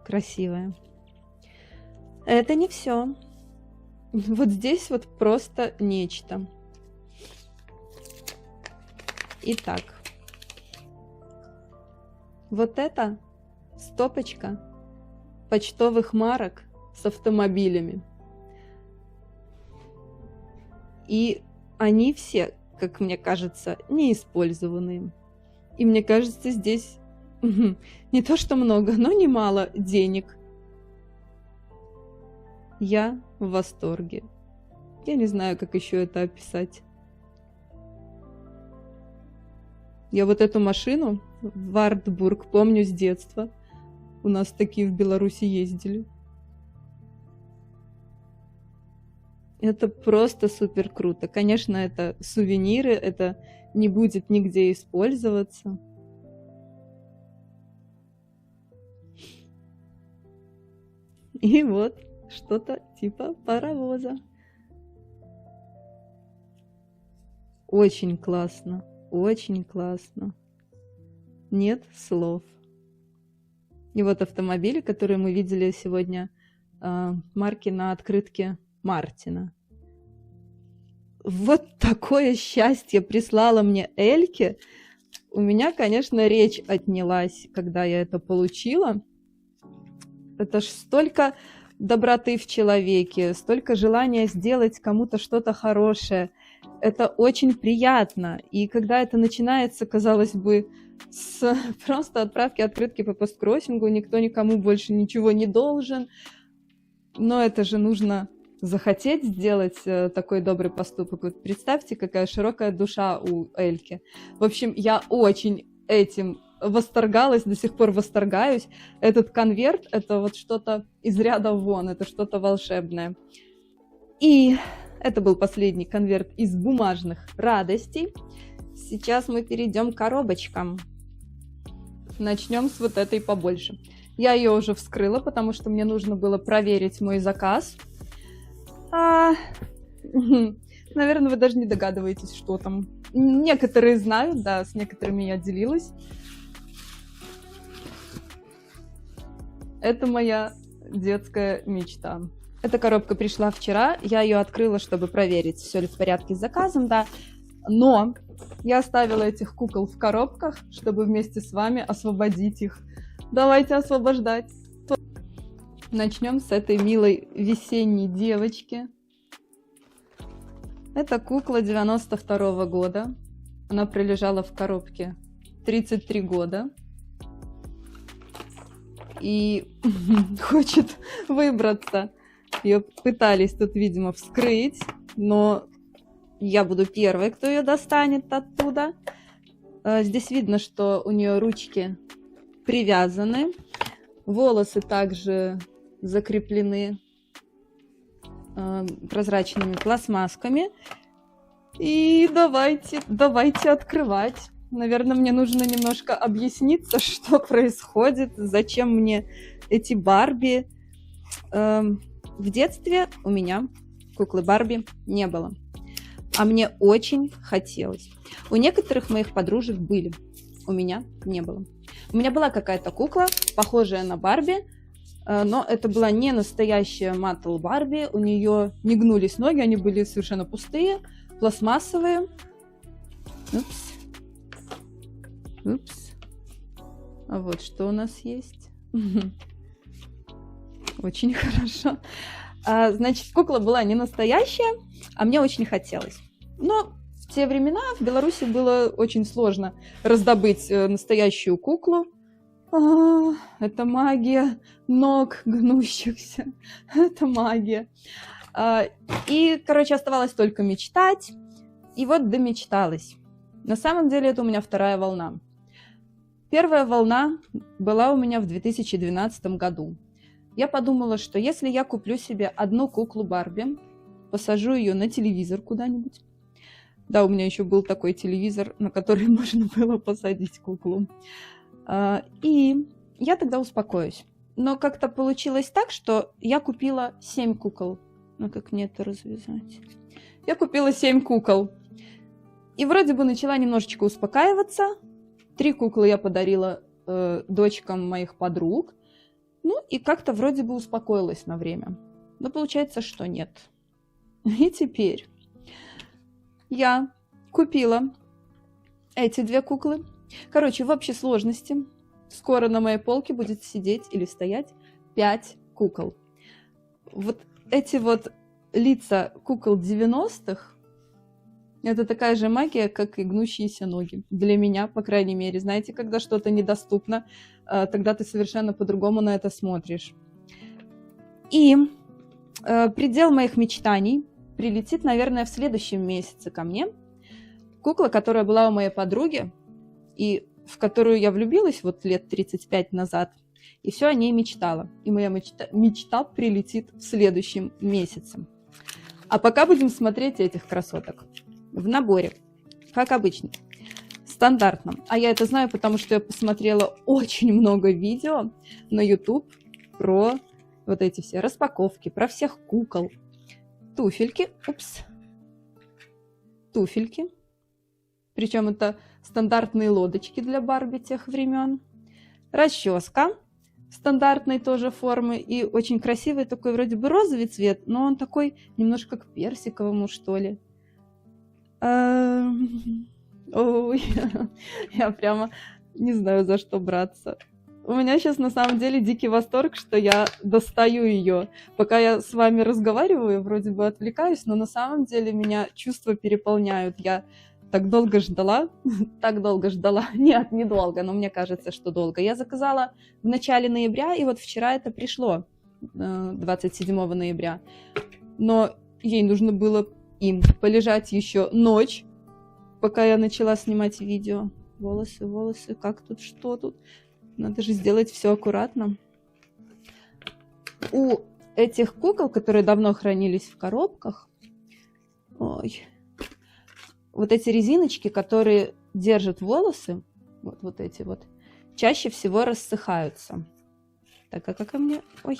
Speaker 1: Красивая. Это не все. Вот здесь вот просто нечто. Итак. Вот это стопочка почтовых марок с автомобилями. И они все, как мне кажется, неиспользованные. И мне кажется, здесь не то что много, но немало денег. Я в восторге. Я не знаю, как еще это описать. Я вот эту машину, Вартбург, помню с детства. У нас такие в Беларуси ездили. Это просто супер круто. Конечно, это сувениры, это не будет нигде использоваться. И вот что-то типа паровоза. Очень классно, очень классно. Нет слов. И вот автомобили, которые мы видели сегодня, марки на открытке Мартина. Вот такое счастье прислала мне Эльке. У меня, конечно, речь отнялась, когда я это получила. Это ж столько доброты в человеке, столько желания сделать кому-то что-то хорошее. Это очень приятно. И когда это начинается, казалось бы, с просто отправки открытки по посткроссингу, никто никому больше ничего не должен. Но это же нужно захотеть сделать такой добрый поступок. Вот представьте, какая широкая душа у Эльки. В общем, я очень этим восторгалась, до сих пор восторгаюсь. Этот конверт — это вот что-то из ряда вон, это что-то волшебное. И это был последний конверт из бумажных радостей. Сейчас мы перейдем к коробочкам. Начнем с вот этой побольше. Я ее уже вскрыла, потому что мне нужно было проверить мой заказ. Наверное, вы даже не догадываетесь, что там. Некоторые знают, да, с некоторыми я делилась. Это моя детская мечта. Эта коробка пришла вчера, я ее открыла, чтобы проверить, все ли в порядке с заказом, да. Но я оставила этих кукол в коробках, чтобы вместе с вами освободить их. Давайте освобождать. Начнем с этой милой весенней девочки. Это кукла 92-го года. Она пролежала в коробке 33 года. И хочет выбраться. Ее пытались тут, видимо, вскрыть, но я буду первой, кто ее достанет оттуда. Здесь видно, что у нее ручки привязаны. Волосы также закреплены прозрачными пластмассками. И давайте открывать. Наверное, мне нужно немножко объясниться, что происходит, зачем мне эти Барби. В детстве у меня куклы Барби не было, а мне очень хотелось. У некоторых моих подружек были. у меня не было. У меня была какая-то кукла, похожая на Барби, но это была не настоящая Mattel Барби, у нее не гнулись ноги, они были совершенно пустые, пластмассовые. Упс. Упс. А вот что у нас есть. Очень хорошо. Значит, кукла была не настоящая, а мне очень хотелось. Но в те времена в Беларуси было очень сложно раздобыть настоящую куклу. Это магия ног гнущихся. Это магия. И, короче, оставалось только мечтать. И вот домечталась. На самом деле это у меня вторая волна. Первая волна была у меня в 2012 году. Я подумала, что если я куплю себе одну куклу Барби, посажу ее на телевизор куда-нибудь. Да, у меня еще был такой телевизор, на который можно было посадить куклу. И я тогда успокоюсь. Но как-то получилось так, что я купила 7 кукол. Ну, как мне это развязать? Я купила 7 кукол. И вроде бы начала немножечко успокаиваться. 3 куклы я подарила дочкам моих подруг. Ну, и как-то вроде бы успокоилась на время. Но получается, что нет. И теперь я купила эти 2 куклы. Короче, в общей сложности скоро на моей полке будет сидеть или стоять 5 кукол. Вот эти вот лица кукол 90-х, это такая же магия, как и гнущиеся ноги. Для меня, по крайней мере. Знаете, когда что-то недоступно, тогда ты совершенно по-другому на это смотришь. И предел моих мечтаний прилетит, наверное, в следующем месяце ко мне. Кукла, которая была у моей подруги, и в которую я влюбилась вот лет 35 назад, и все о ней мечтала. И моя мечта прилетит в следующем месяце. А пока будем смотреть этих красоток. В наборе, как обычно, стандартном. А я это знаю, потому что я посмотрела очень много видео на YouTube про вот эти все распаковки, про всех кукол. Туфельки, туфельки. Причем это стандартные лодочки для Барби тех времен. Расческа стандартной тоже формы и очень красивый такой вроде бы розовый цвет, но он такой немножко к персиковому, что ли. Ой, я прямо не знаю, за что браться. У меня сейчас на самом деле дикий восторг, что я достаю ее. Пока я с вами разговариваю, вроде бы отвлекаюсь, но на самом деле меня чувства переполняют. Я так долго ждала, Нет, недолго, но мне кажется, что долго. Я заказала в начале ноября, и вот вчера это пришло, 27 ноября. Но ей нужно было им полежать еще ночь, пока я начала снимать видео. Волосы, как тут, что тут? Надо же сделать все аккуратно. У этих кукол, которые давно хранились в коробках, вот эти резиночки, которые держат волосы, вот эти вот, чаще всего рассыхаются. Так, а как мне? Ой.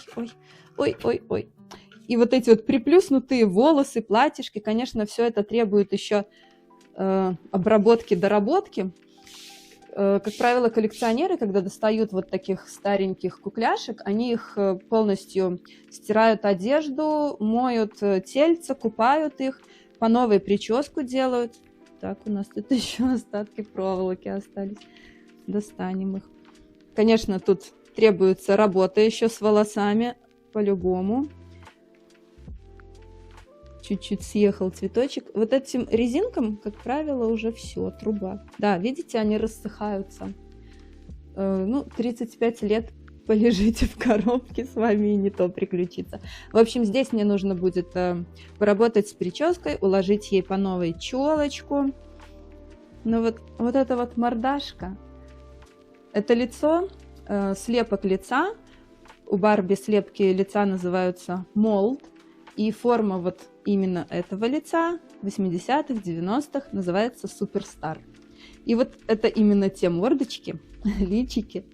Speaker 1: И вот эти вот приплюснутые волосы, платьишки, конечно, все это требует еще обработки, доработки. Как правило, коллекционеры, когда достают вот таких стареньких кукляшек, они их полностью стирают одежду, моют тельца, купают их, по новой прическу делают. Так, у нас тут еще остатки проволоки остались. Достанем их. Конечно, тут требуется работа еще с волосами, по-любому. Чуть-чуть съехал цветочек. Вот этим резинкам, как правило, уже все, труба. Да, видите, они рассыхаются. 35 лет полежите в коробке, с вами и не то приключится. В общем, здесь мне нужно будет поработать с прической, уложить ей по новой челочку. Но вот эта вот мордашка, это лицо, слепок лица. У Барби слепки лица называются молд. И форма вот именно этого лица в 80-х, 90-х называется суперстар. И вот это именно те мордочки, личики,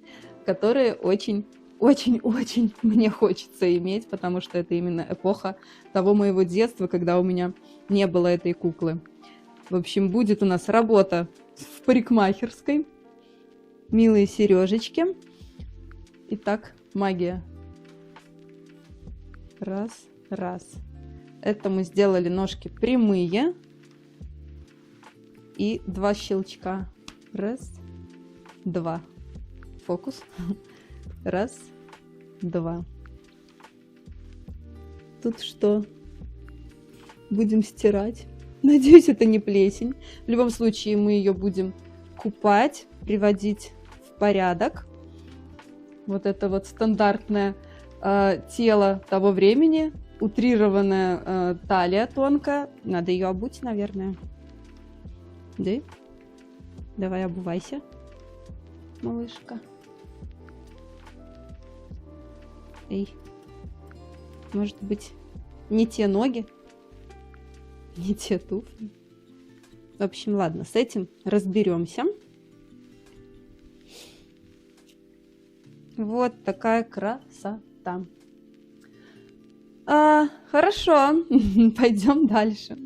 Speaker 1: которые очень-очень-очень мне хочется иметь, потому что это именно эпоха того моего детства, когда у меня не было этой куклы. В общем, будет у нас работа в парикмахерской. милые сережечки. Итак, магия. Раз, раз. Это мы сделали ножки прямые. И 2 щелчка. Раз, два. Фокус. Раз, два. Тут что? Будем стирать. Надеюсь, это не плесень. В любом случае, мы ее будем купать, приводить в порядок. Вот это вот стандартное тело того времени. Утрированная талия тонкая. Надо ее обуть, наверное. Да? Давай обувайся, малышка. Эй. Может быть, не те ноги? Не те туфли? В общем, ладно, с этим разберемся. Вот такая красота. Хорошо, пойдем дальше.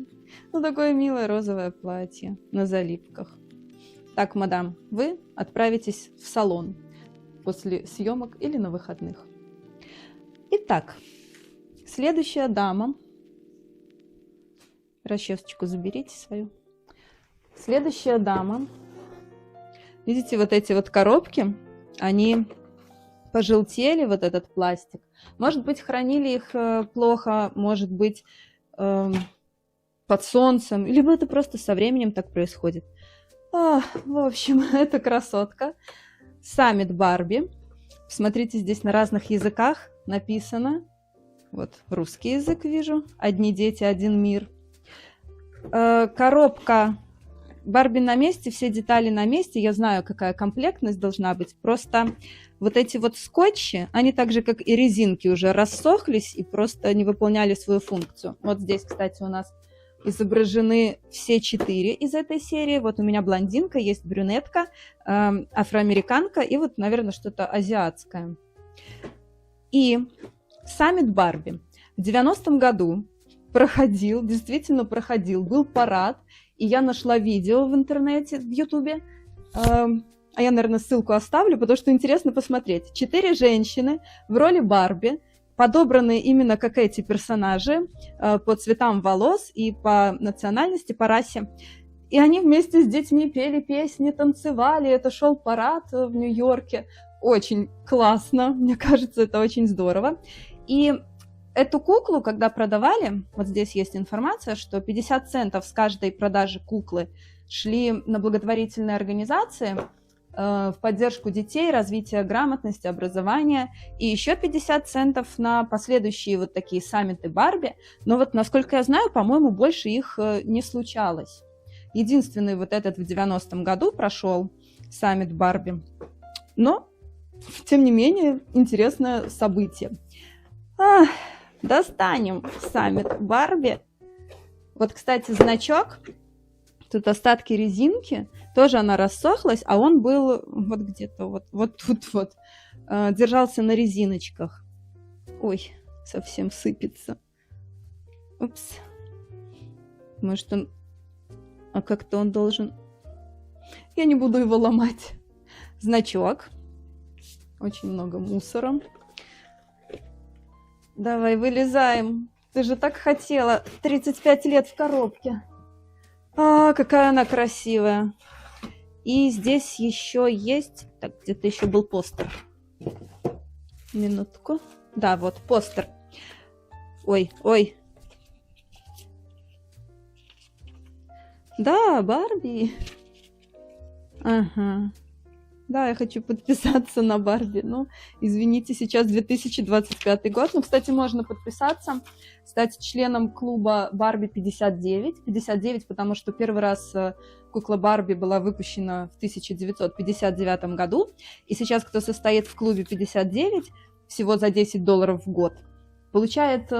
Speaker 1: Ну, такое милое розовое платье на залипках. Так, мадам, вы отправитесь в салон после съемок или на выходных. Итак, следующая дама. Расчесочку заберите свою. Следующая дама. Видите, вот эти вот коробки, они пожелтели, вот этот пластик. Может быть, хранили их плохо, может быть, под солнцем, либо это просто со временем так происходит. В общем, это красотка. Саммит Барби. Смотрите, здесь на разных языках написано. Вот русский язык вижу. Одни дети, один мир. Коробка Барби на месте, все детали на месте. Я знаю, какая комплектность должна быть. Просто вот эти вот скотчи, они так же, как и резинки, уже рассохлись и просто не выполняли свою функцию. Вот здесь, кстати, у нас изображены все 4 из этой серии. Вот у меня блондинка, есть брюнетка, афроамериканка и вот, наверное, что-то азиатское. И саммит Барби в 90-м году проходил, действительно проходил, был парад, и я нашла видео в интернете, в Ютубе, а я, наверное, ссылку оставлю, потому что интересно посмотреть. 4 женщины в роли Барби, подобранные именно как эти персонажи, по цветам волос и по национальности, по расе. И они вместе с детьми пели песни, танцевали, это шел парад в Нью-Йорке. Очень классно, мне кажется, это очень здорово. И эту куклу, когда продавали, вот здесь есть информация, что 50 центов с каждой продажи куклы шли на благотворительные организации в поддержку детей, развития грамотности, образования, и еще 50 центов на последующие вот такие саммиты Барби. Но вот, насколько я знаю, по-моему, больше их не случалось. Единственный вот этот в 90-м году прошел саммит Барби. Но, тем не менее, интересное событие. Достанем саммит Барби. Вот, кстати, значок. Тут остатки резинки. Тоже она рассохлась, а он был вот где-то вот тут вот. Держался на резиночках. Ой, совсем сыпется. Упс. Может, он... А как-то он должен... Я не буду его ломать. Значок. Очень много мусора. Давай, вылезаем. Ты же так хотела. 35 лет в коробке. Какая она красивая. И здесь еще есть... Так, где-то еще был постер. Минутку. Да, вот, постер. Ой, ой. Да, Барби. Ага. Да, я хочу подписаться на Барби. Ну, извините, сейчас 2025 год. Ну, кстати, можно подписаться, стать членом клуба Барби 59. 59, потому что первый раз кукла Барби была выпущена в 1959 году. И сейчас, кто состоит в клубе 59, всего за $10 в год, получает...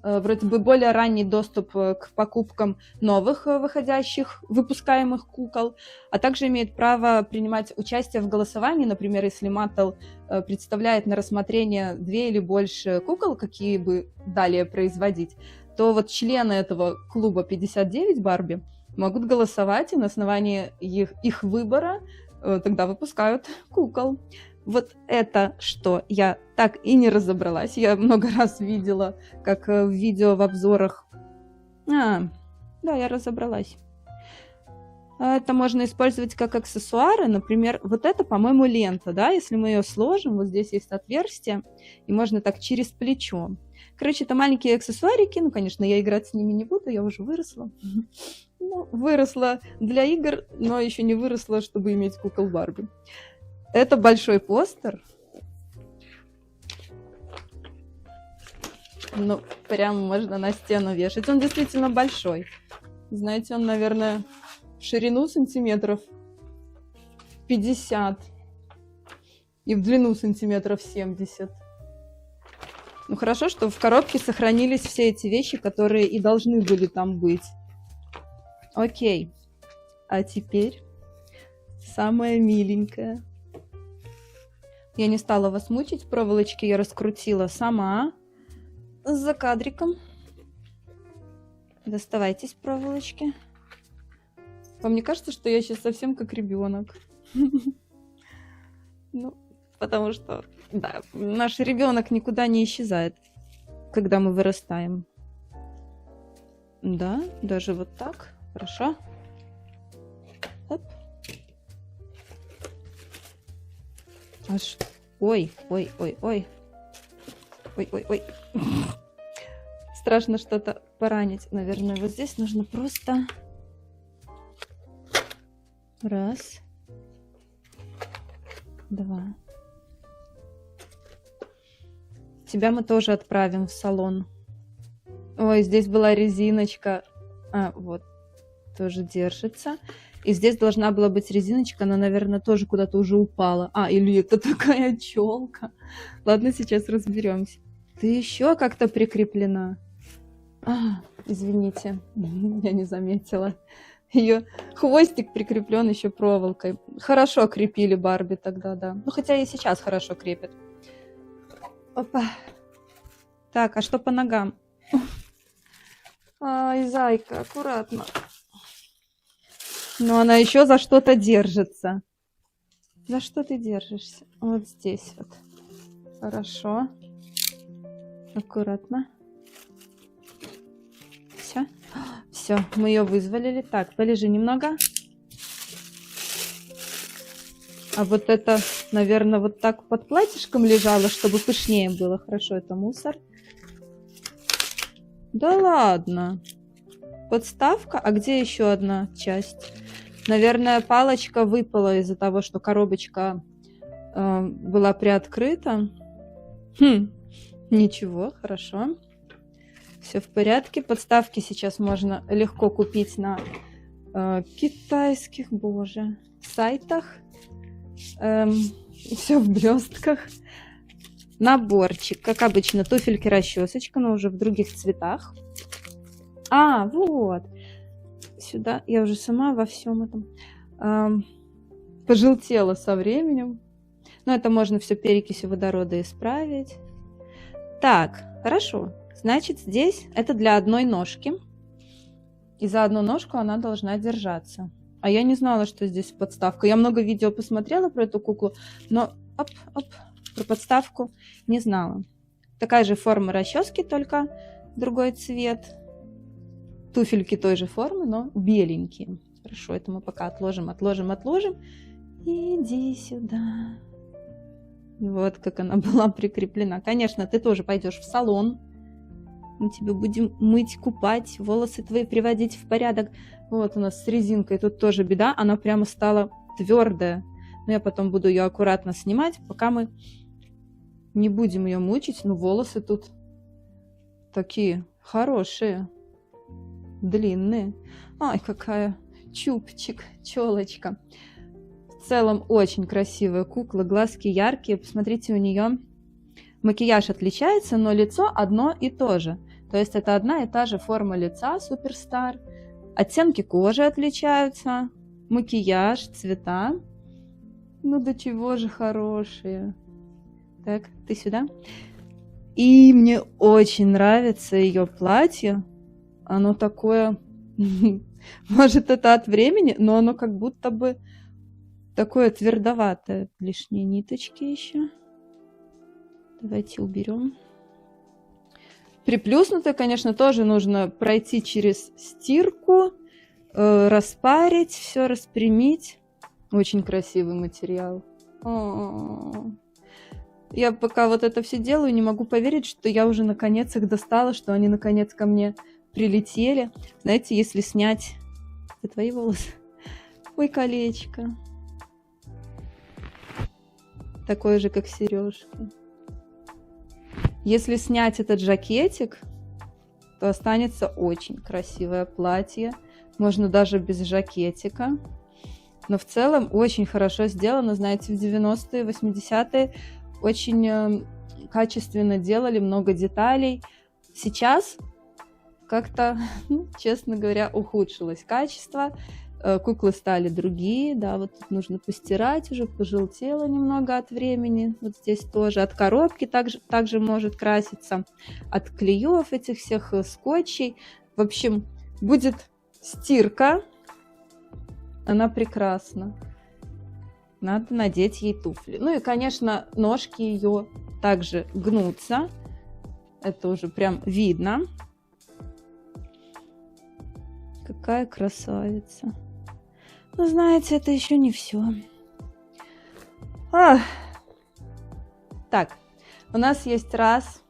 Speaker 1: вроде бы более ранний доступ к покупкам новых выходящих, выпускаемых кукол, а также имеет право принимать участие в голосовании. Например, если Mattel представляет на рассмотрение 2 или больше кукол, какие бы далее производить, то вот члены этого клуба 59 Барби могут голосовать, и на основании их выбора тогда выпускают кукол. Вот это что? Я так и не разобралась. Я много раз видела, как в видео в обзорах. Да, я разобралась. Это можно использовать как аксессуары. Например, вот это, по-моему, лента, да? Если мы ее сложим, вот здесь есть отверстие, и можно так через плечо. Короче, это маленькие аксессуарики. Ну, конечно, я играть с ними не буду, я уже выросла. Ну, выросла для игр, но еще не выросла, чтобы иметь кукол Барби. Это большой постер. Ну, прям можно на стену вешать. Он действительно большой. Знаете, он, наверное, в ширину сантиметров 50 и в длину сантиметров 70. Ну, хорошо, что в коробке сохранились все эти вещи, которые и должны были там быть. Окей. А теперь самое миленькое. Я не стала вас мучить, проволочки я раскрутила сама с закадриком. Доставайтесь, проволочки. Вам не кажется, что я сейчас совсем как ребенок? Ну, потому что, да, наш ребенок никуда не исчезает, когда мы вырастаем. Да, даже вот так. Хорошо. Оп. Аж... Ой. Ой. Страшно что-то поранить. Наверное, вот здесь нужно просто... Раз. Два. Тебя мы тоже отправим в салон. Ой, здесь была резиночка. А, вот. Тоже держится. И здесь должна была быть резиночка, но, наверное, тоже куда-то уже упала. А, или это такая челка. Ладно, сейчас разберемся. Ты еще как-то прикреплена. А, извините, я не заметила. Ее хвостик прикреплен еще проволокой. Хорошо крепили Барби тогда, да. Ну, хотя и сейчас хорошо крепят. Опа. Так, а что по ногам? Ай, зайка, аккуратно. Но она еще за что-то держится. За что ты держишься? Вот здесь вот. Хорошо. Аккуратно. Все. Все, мы ее вызволили. Так, полежи немного. А вот это, наверное, вот так под платьишком лежало, чтобы пышнее было. Хорошо, это мусор. Да ладно. Подставка. А где еще одна часть? Наверное, палочка выпала из-за того, что коробочка была приоткрыта. Ничего, хорошо. Все в порядке. Подставки сейчас можно легко купить на китайских, боже, сайтах. Все в блестках. Наборчик, как обычно, туфельки, расчесочка, но уже в других цветах. А, вот. Сюда я уже сама во всем этом пожелтела со временем. Но это можно все перекисью водорода исправить. Так, хорошо. Значит, здесь это для одной ножки. И за одну ножку она должна держаться. А я не знала, что здесь подставка. Я много видео посмотрела про эту куклу, но про подставку не знала. Такая же форма расчески, только другой цвет. Туфельки той же формы, но беленькие. Хорошо, это мы пока отложим. Иди сюда. Вот как она была прикреплена. Конечно, ты тоже пойдешь в салон. Мы тебе будем мыть, купать, волосы твои приводить в порядок. Вот у нас с резинкой тут тоже беда. Она прямо стала твердая. Но я потом буду ее аккуратно снимать, пока мы не будем ее мучить. Но волосы тут такие хорошие. Длинные. Ай, какая чубчик, челочка. В целом очень красивая кукла, глазки яркие. Посмотрите, у нее макияж отличается, но лицо одно и то же. То есть это одна и та же форма лица, суперстар. Оттенки кожи отличаются, макияж, цвета. Ну до чего же хорошие. Так, ты сюда. И мне очень нравится ее платье. Оно такое, может, это от времени, но оно как будто бы Такое твердоватое. Лишние ниточки еще. Давайте уберем. Приплюснутое, конечно, тоже нужно пройти через стирку, распарить, все распрямить. Очень красивый материал. Я пока вот это все делаю, не могу поверить, что я уже наконец их достала, что они наконец ко мне прилетели. Знаете, если снять... Это твои волосы? Ой, колечко. Такое же, как сережки. Если снять этот жакетик, то останется очень красивое платье. Можно даже без жакетика. Но в целом очень хорошо сделано. Знаете, в 90-е, 80-е очень качественно делали, много деталей. Сейчас как-то, честно говоря, ухудшилось качество. Куклы стали другие, да, вот тут нужно постирать, уже пожелтело немного от времени. Вот здесь тоже от коробки также может краситься, от клеев этих всех скотчей. В общем, будет стирка, она прекрасна. Надо надеть ей туфли. Ну и, конечно, ножки ее также гнутся. Это уже прям видно. Какая красавица. Но знаете, это еще не все. Так, у нас есть раз.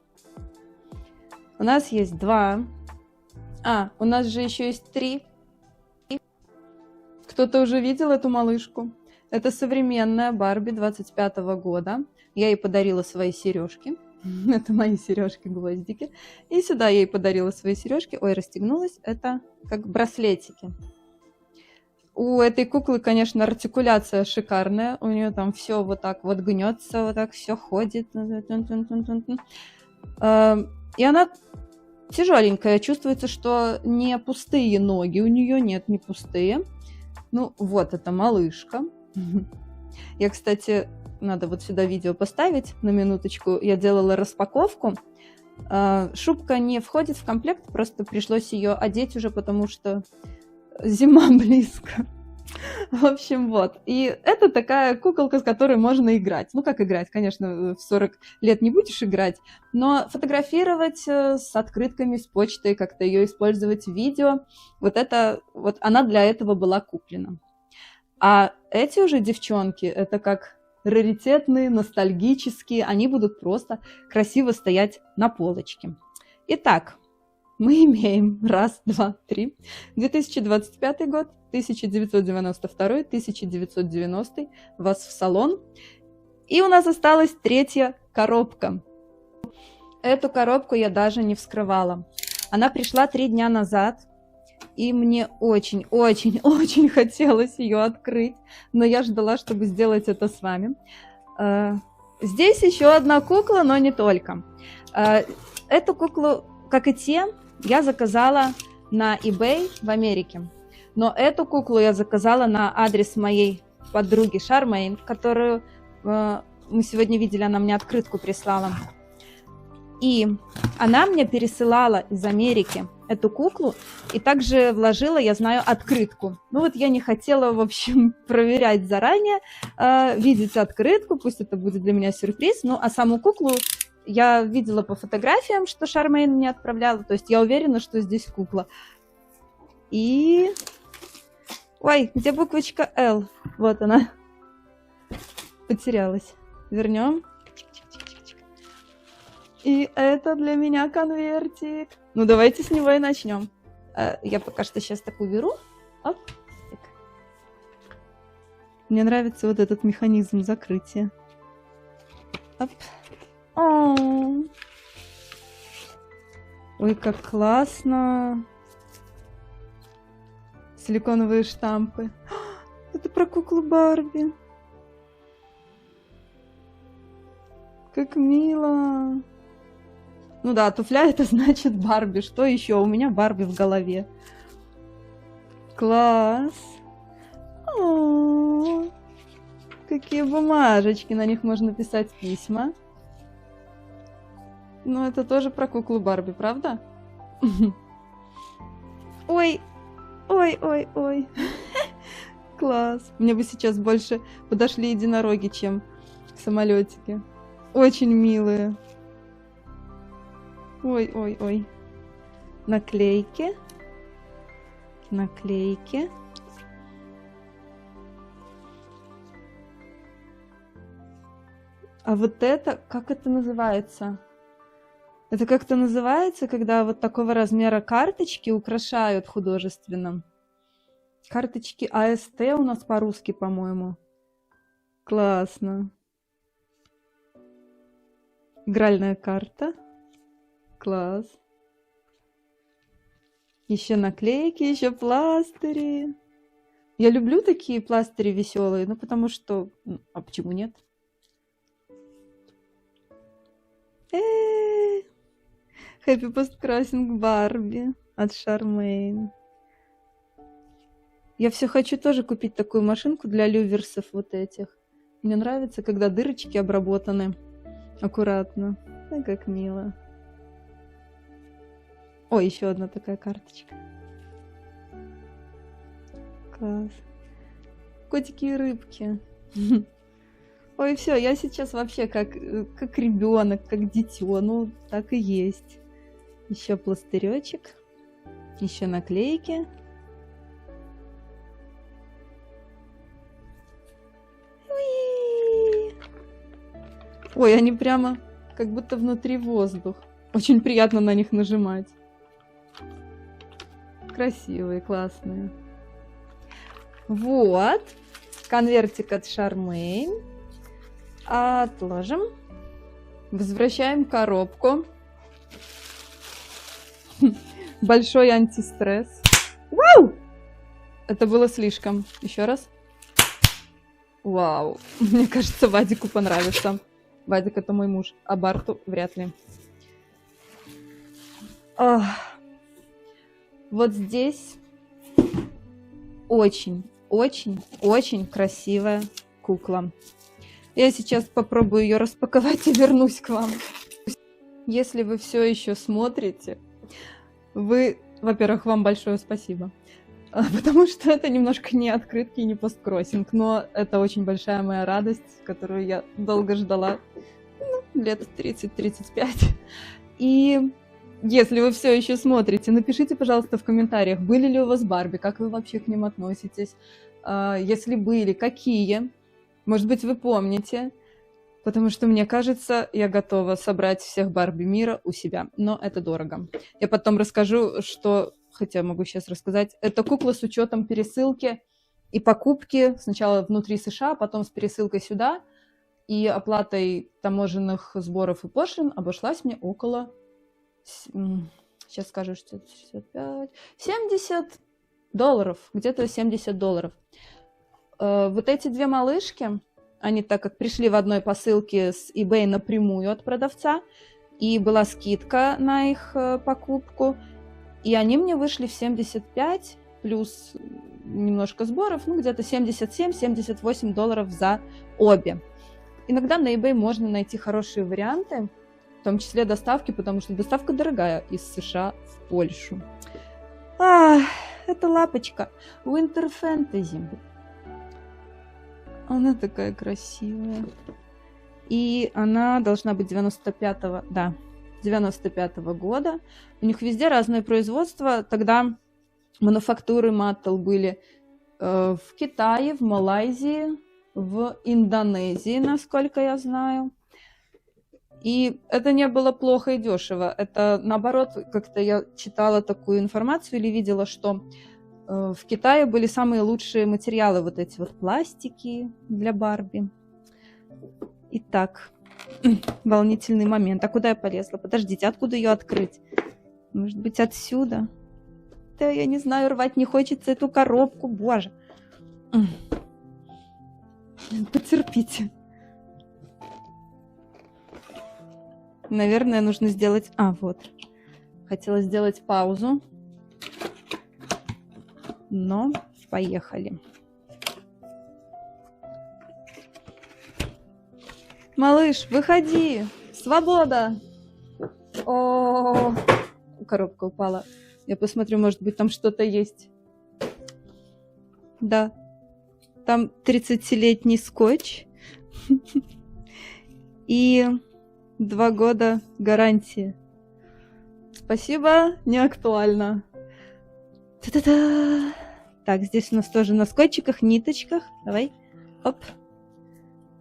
Speaker 1: У нас есть два. У нас же еще есть три. Кто-то уже видел эту малышку? Это современная Барби 25-го года. Я ей подарила свои сережки. Это мои сережки-гвоздики. И сюда я ей подарила свои сережки. Ой, расстегнулась. Это как браслетики. У этой куклы, конечно, артикуляция шикарная. У нее там все вот так вот гнется, вот так все ходит. И она тяжеленькая. Чувствуется, что не пустые ноги. У нее нет, не пустые. Ну, вот эта малышка. Я, кстати, надо вот сюда видео поставить на минуточку. Я делала распаковку. Шубка не входит в комплект, просто пришлось ее одеть уже, потому что зима близко. В общем, вот. И это такая куколка, с которой можно играть. Ну, как играть? Конечно, в 40 лет не будешь играть, но фотографировать с открытками, с почтой, как-то ее использовать в видео, вот это, вот она для этого была куплена. А эти уже девчонки, это как раритетные, ностальгические, они будут просто красиво стоять на полочке. Итак, мы имеем 1, 2, 3. 2025 год, 1992, 1990. Вас в салон. И у нас осталась третья коробка. Эту коробку я даже не вскрывала. Она пришла 3 дня назад. И мне очень хотелось ее открыть. Но я ждала, чтобы сделать это с вами. Здесь еще одна кукла, но не только. Эту куклу, как и те, я заказала на eBay в Америке. Но эту куклу я заказала на адрес моей подруги Шармейн, которую мы сегодня видели, она мне открытку прислала. И она мне пересылала из Америки эту куклу и также вложила, я знаю, открытку. Ну вот я не хотела, в общем, проверять заранее, видеть открытку, пусть это будет для меня сюрприз. Ну а саму куклу я видела по фотографиям, что Шармейн мне отправляла, то есть я уверена, что здесь кукла. И... Ой, где буквочка L? Вот она. Потерялась. Вернем. И это для меня конвертик. Ну, давайте с него и начнем. Я пока что сейчас так уберу. Оп. Так. Мне нравится вот этот механизм закрытия. Оп. Ой, как классно. Силиконовые штампы. Это про куклу Барби. Как мило. Ну да, туфля это значит Барби. Что еще? У меня Барби в голове. Класс. О, какие бумажечки. На них можно писать письма. Ну это тоже про куклу Барби, правда? Ой. Ой. Класс. Мне бы сейчас больше подошли единороги, чем самолетики. Очень милые. Ой-ой-ой. Наклейки. Наклейки. А вот это, как это называется? Это как-то называется, когда вот такого размера карточки украшают художественно. Карточки АСТ у нас по-русски, по-моему. Классно. Игральная карта. Класс. Еще наклейки, еще пластыри. Я люблю такие пластыри веселые, ну потому что... А почему нет? Happy Post-Crossing Барби от Charmaine. Я все хочу тоже купить такую машинку для люверсов вот этих. Мне нравится, когда дырочки обработаны аккуратно. Да, как мило. О, еще одна такая карточка. Класс. Котики и рыбки. Ой, все, я сейчас вообще как ребенок, как дитё. Ну, так и есть. Еще пластыречек. Еще наклейки. Ой, они прямо как будто внутри воздух. Очень приятно на них нажимать. Красивые, классные. Вот. Конвертик от Charmaine. Отложим. Возвращаем коробку. Большой антистресс. Вау! Это было слишком. Еще раз. Вау. Мне кажется, Вадику понравится. Вадик — это мой муж, а Барту вряд ли. Вот здесь очень красивая кукла. Я сейчас попробую ее распаковать и вернусь к вам. Если вы все еще смотрите, во-первых, вам большое спасибо. Потому что это немножко не открытки и не посткроссинг, но это очень большая моя радость, которую я долго ждала, лет 30-35. И если вы все еще смотрите, напишите, пожалуйста, в комментариях, были ли у вас Барби, как вы вообще к ним относитесь, если были, какие, может быть, вы помните, потому что, мне кажется, я готова собрать всех Барби мира у себя, но это дорого. Я потом расскажу, что... Хотя могу сейчас рассказать. Это кукла с учетом пересылки и покупки сначала внутри США, потом с пересылкой сюда и оплатой таможенных сборов и пошлин обошлась мне около, сейчас скажу, что 65, $70, где-то $70. Вот эти две малышки, они так как пришли в одной посылке с eBay напрямую от продавца, и была скидка на их покупку, и они мне вышли в 75, плюс немножко сборов, ну где-то $77-78 за обе. Иногда на eBay можно найти хорошие варианты, в том числе доставки, потому что доставка дорогая из США в Польшу. Это лапочка Winter Fantasy. Она такая красивая. И она должна быть 95-го, да, 95-го года. У них везде разное производство. Тогда мануфактуры Mattel были в Китае, в Малайзии, в Индонезии, насколько я знаю. И это не было плохо и дешево. Это наоборот, как-то я читала такую информацию или видела, что в Китае были самые лучшие материалы, вот эти вот пластики для Барби. Итак, волнительный момент. А куда я полезла? Подождите, откуда ее открыть? Может быть, отсюда? Да, я не знаю, рвать не хочется эту коробку. Боже. Потерпите. Наверное, нужно сделать... вот. Хотела сделать паузу. Но поехали. Малыш, выходи! Свобода! О, коробка упала. Я посмотрю, может быть, там что-то есть. Да. Там 30-летний скотч и 2 года гарантии. Спасибо, не актуально. Та-та-та! Так, здесь у нас тоже на скотчиках, ниточках. Давай. Оп.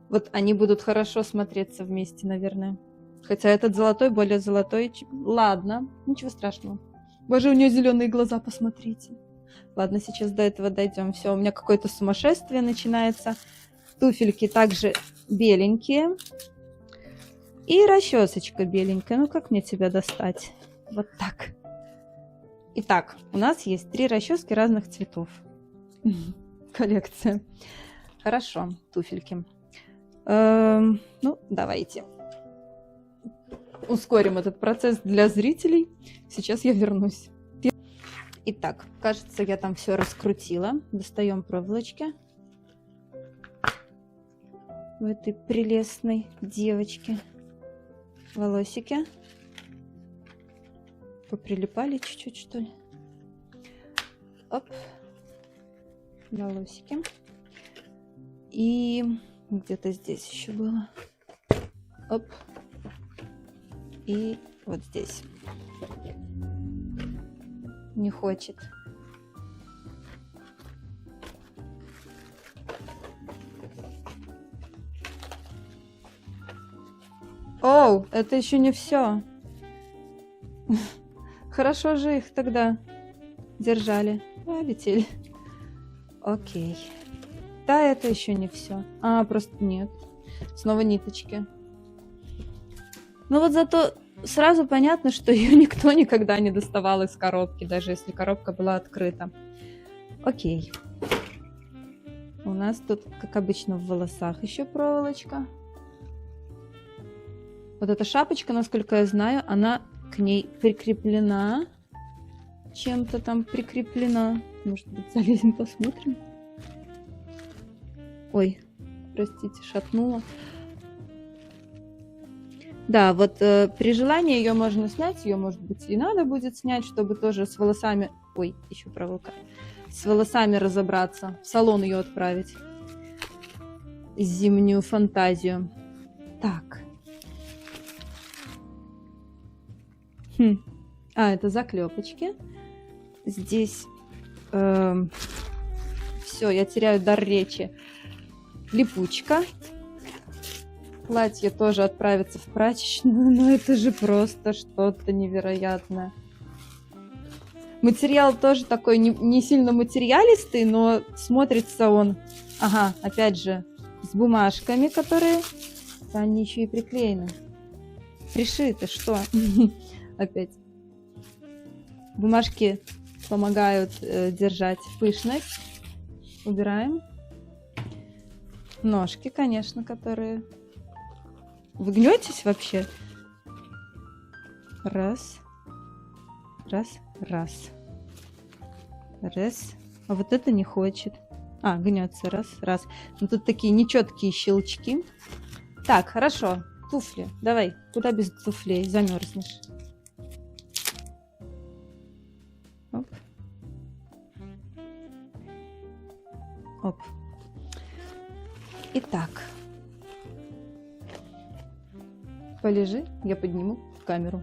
Speaker 1: Вот они будут хорошо смотреться вместе, наверное. Хотя этот золотой более золотой. Ладно, ничего страшного. Боже, у нее зеленые глаза, посмотрите. Ладно, сейчас до этого дойдем. Все, у меня какое-то сумасшествие начинается. Туфельки также беленькие. И расчесочка беленькая. Ну, как мне тебя достать? Вот так. Итак, у нас есть 3 расчески разных цветов. Коллекция. Хорошо, туфельки. Ну, давайте ускорим этот процесс для зрителей. Сейчас я вернусь. Итак, кажется, я там все раскрутила. Достаем проволочки в этой прелестной девочке. Волосики поприлипали чуть-чуть, что ли. Оп. Волосики. И где-то здесь еще было. Оп. И вот здесь. Не хочет. Оу, это еще не все. Хорошо же их тогда держали. Полетели. Окей. Да, это еще не все. А, просто нет. Снова ниточки. Ну вот зато сразу понятно, что ее никто никогда не доставал из коробки, даже если коробка была открыта. Окей. У нас тут, как обычно, в волосах еще проволочка. Вот эта шапочка, насколько я знаю, она к ней прикреплена. Чем-то там прикреплена. Может быть, залезем, посмотрим. Ой, простите, шатнула. Да, вот при желании ее можно снять, ее, может быть, и надо будет снять, чтобы тоже с волосами... Ой, еще проволока. С волосами разобраться, в салон ее отправить. Зимнюю фантазию. Так. А, это заклепочки. Здесь... все, я теряю дар речи. Липучка. Платье тоже отправится в прачечную, но это же просто что-то невероятное. Материал тоже такой не сильно материалистый, но смотрится он, ага, опять же, с бумажками, которые... Они еще и приклеены. Пришиты, что? Опять. Бумажки помогают держать пышность. Убираем. Ножки, конечно, которые... Вы гнетесь вообще? Раз. Раз. Раз. Раз. А вот это не хочет. А, гнется. Раз. Раз. Ну, тут такие нечеткие щелчки. Так, хорошо. Туфли. Давай. Куда без туфлей? Замерзнешь. Оп. Оп. Итак. Полежи, я подниму камеру.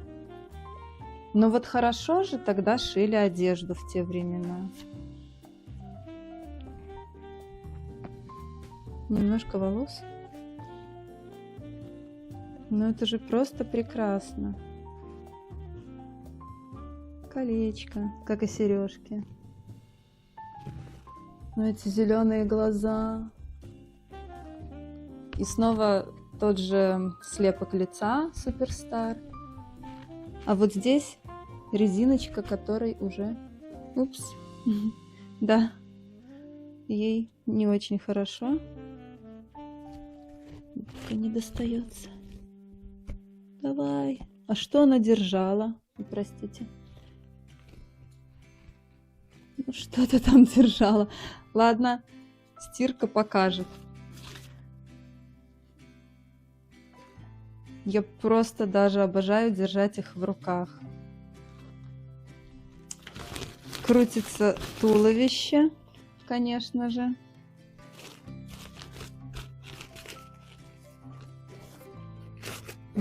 Speaker 1: Но вот хорошо же тогда шили одежду в те времена. Немножко волос. Ну это же просто прекрасно. Колечко, как и сережки. Ну эти зеленые глаза. И снова тот же слепок лица, суперстар. А вот здесь резиночка, которой уже... Упс. Да. Ей не очень хорошо. Только не достается. Давай. А что она держала? Простите. Ну, что-то там держала. Ладно, стирка покажет. Я просто даже обожаю держать их в руках. Крутится туловище, конечно же.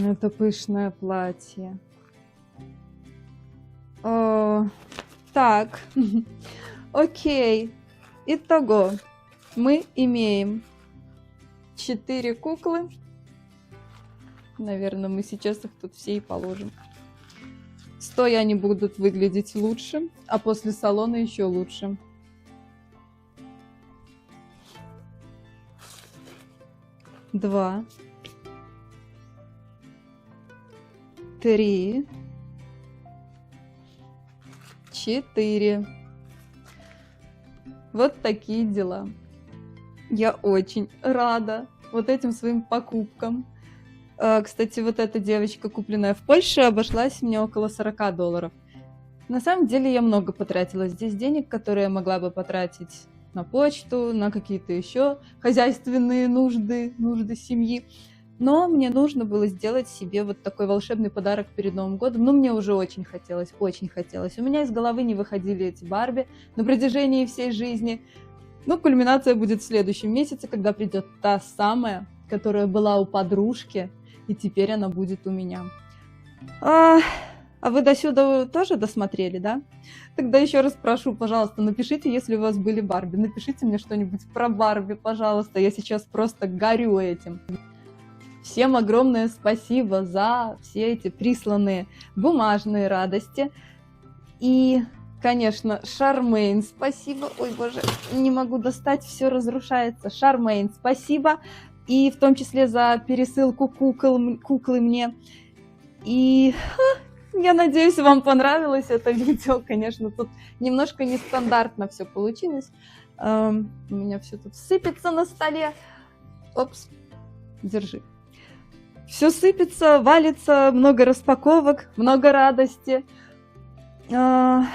Speaker 1: Это пышное платье. О, так, окей. Итого, мы имеем 4 куклы. Наверное, мы сейчас их тут все и положим. Стоя они будут выглядеть лучше, а после салона еще лучше. Два. 3. 4. Вот такие дела. Я очень рада вот этим своим покупкам. Кстати, вот эта девочка, купленная в Польше, обошлась мне около $40. На самом деле я много потратила здесь денег, которые я могла бы потратить на почту, на какие-то еще хозяйственные нужды семьи. Но мне нужно было сделать себе вот такой волшебный подарок перед Новым годом. Ну, мне уже очень хотелось, очень хотелось. У меня из головы не выходили эти Барби на протяжении всей жизни. Но кульминация будет в следующем месяце, когда придет та самая, которая была у подружки, и теперь она будет у меня. А вы до сюда тоже досмотрели, да? Тогда еще раз прошу, пожалуйста, напишите, если у вас были Барби. Напишите мне что-нибудь про Барби, пожалуйста. Я сейчас просто горю этим. Всем огромное спасибо за все эти присланные бумажные радости. И, конечно, Шармейн, спасибо. Ой, боже, не могу достать, все разрушается. Шармейн, спасибо. И в том числе за пересылку куклы мне. И я надеюсь, вам понравилось это видео. Конечно, тут немножко нестандартно все получилось. У меня все тут сыпется на столе. Опс, держи. Все сыпется, валится, много распаковок, много радости. Дар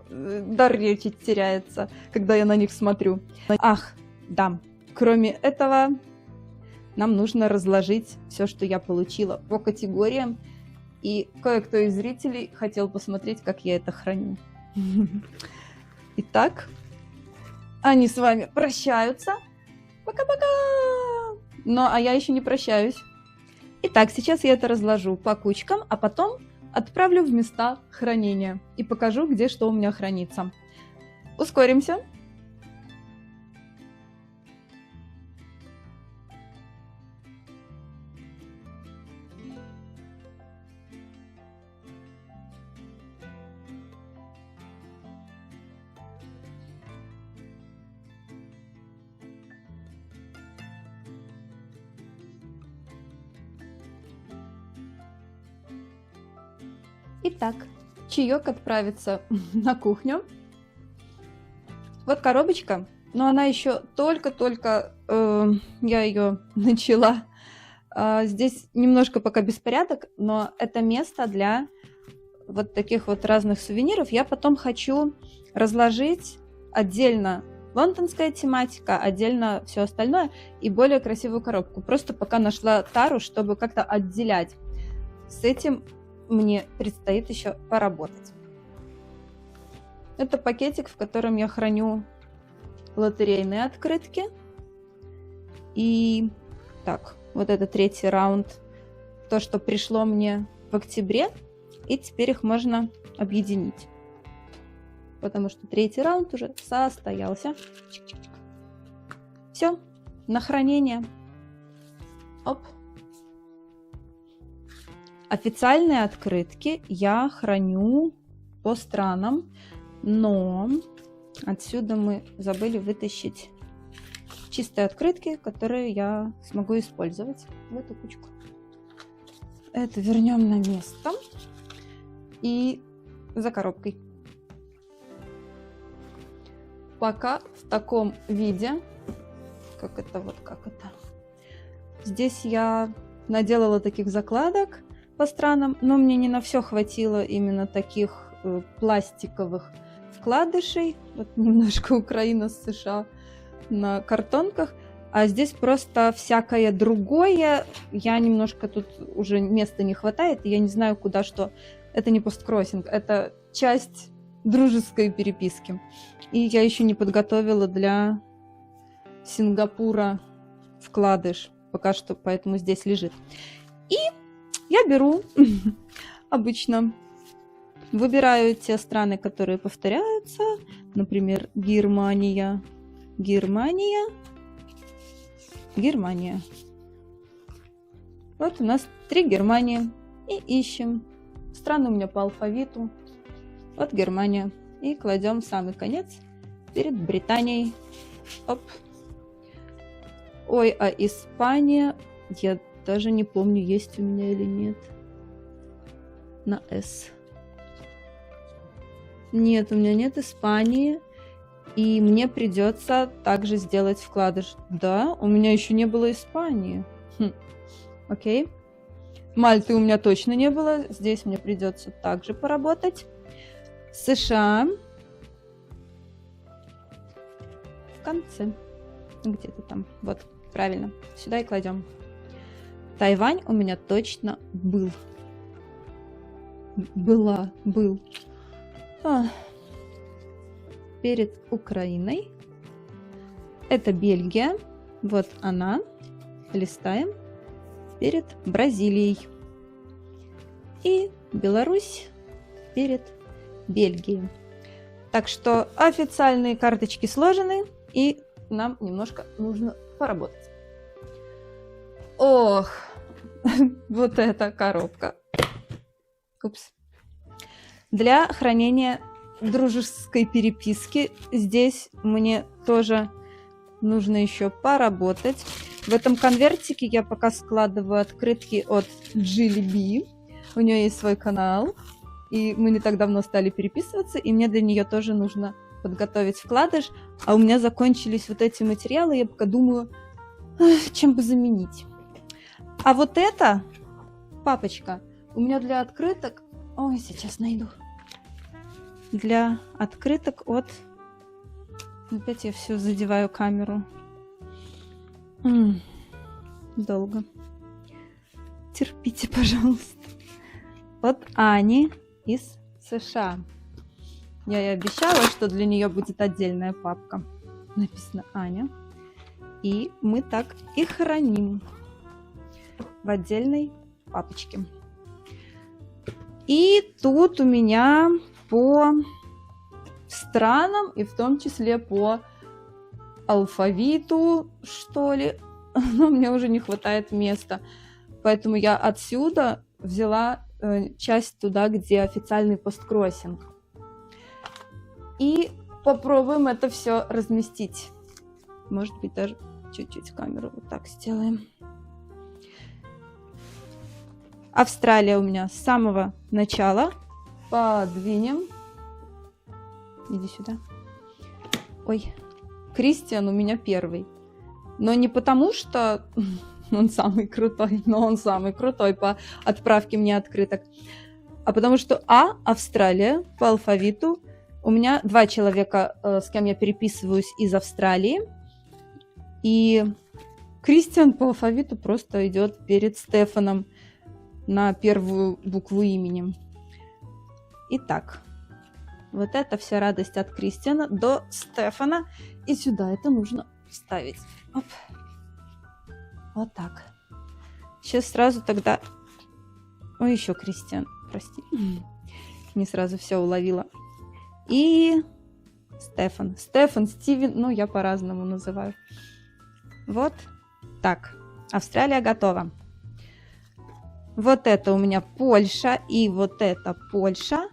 Speaker 1: речи теряется, когда я на них смотрю. Ах, да, кроме этого, нам нужно разложить все, что я получила по категориям. И кое-кто из зрителей хотел посмотреть, как я это храню. Итак, они с вами прощаются. Пока-пока! Ну, а я еще не прощаюсь. Итак, сейчас я это разложу по кучкам, а потом отправлю в места хранения и покажу, где что у меня хранится. Ускоримся. Итак, чаек отправится на кухню. Вот коробочка, но она еще только-только я ее начала. Здесь немножко пока беспорядок, но это место для вот таких вот разных сувениров. Я потом хочу разложить отдельно лондонская тематика, отдельно все остальное и более красивую коробку. Просто пока нашла тару, чтобы как-то отделять. С этим мне предстоит еще поработать. Это пакетик, в котором я храню лотерейные открытки. И так, вот это 3-й раунд. То, что пришло мне в октябре. И теперь их можно объединить. Потому что 3-й раунд уже состоялся. Все, на хранение. Оп. Официальные открытки я храню по странам, но отсюда мы забыли вытащить чистые открытки, которые я смогу использовать в эту кучку. Это вернем на место и за коробкой. Пока в таком виде, как это. Здесь я наделала таких закладок по странам, но мне не на все хватило именно таких пластиковых вкладышей. Вот немножко Украина с США на картонках, а здесь просто всякое другое. Я немножко тут уже места не хватает, и я не знаю, куда что. Это не посткроссинг, это часть дружеской переписки. И я еще не подготовила для Сингапура вкладыш. Пока что, поэтому здесь лежит. И Я беру обычно, выбираю те страны, которые повторяются, например, Германия, Германия, Германия. Вот у нас 3 Германии. И ищем. Страны у меня по алфавиту. Вот Германия. И кладем в самый конец перед Британией. Оп. Ой, а Испания, я даже не помню, есть у меня или нет. На «С». Нет, у меня нет Испании. И мне придется также сделать вкладыш. Да, у меня еще не было Испании. Окей. Мальты у меня точно не было. Здесь мне придется также поработать. США. В конце. Где-то там. Вот, правильно. Сюда и кладем. Тайвань у меня точно был. Был. Перед Украиной. Это Бельгия. Вот она. Листаем. Перед Бразилией. И Беларусь перед Бельгией. Так что официальные карточки сложены, и нам немножко нужно поработать. Ох, вот эта коробка. Упс. Для хранения дружеской переписки здесь мне тоже нужно еще поработать. В этом конвертике я пока складываю открытки от Джилли. У нее есть свой канал, и мы не так давно стали переписываться, и мне для нее тоже нужно подготовить вкладыш, а у меня закончились вот эти материалы, я пока думаю, чем бы заменить. А вот эта папочка у меня для открыток, ой, сейчас найду, для открыток от, опять я все задеваю камеру. Долго. Терпите, пожалуйста. От Ани из США. Я ей обещала, что для нее будет отдельная папка. Написано Аня. И мы так и храним в отдельной папочке. И тут у меня по странам, и в том числе по алфавиту, что ли, но мне уже не хватает места. Поэтому я отсюда взяла часть туда, где официальный посткроссинг. И попробуем это все разместить. Может быть, даже чуть-чуть камеру вот так сделаем. Австралия у меня с самого начала. Подвинем. Иди сюда. Ой. Кристиан у меня первый. Но не потому, что он самый крутой, но он самый крутой по отправке мне открыток, а потому что Австралия по алфавиту. У меня 2 человека, с кем я переписываюсь из Австралии. И Кристиан по алфавиту просто идет перед Стефаном на первую букву имени. Итак, вот это вся радость от Кристиана до Стефана. И сюда это нужно вставить. Оп. Вот так. Сейчас сразу тогда... Ой, еще Кристиан, прости. Не сразу все уловила. И Стефан. Стефан, Стивен, ну я по-разному называю. Вот так. Австралия готова. Вот это у меня Польша и вот это Польша.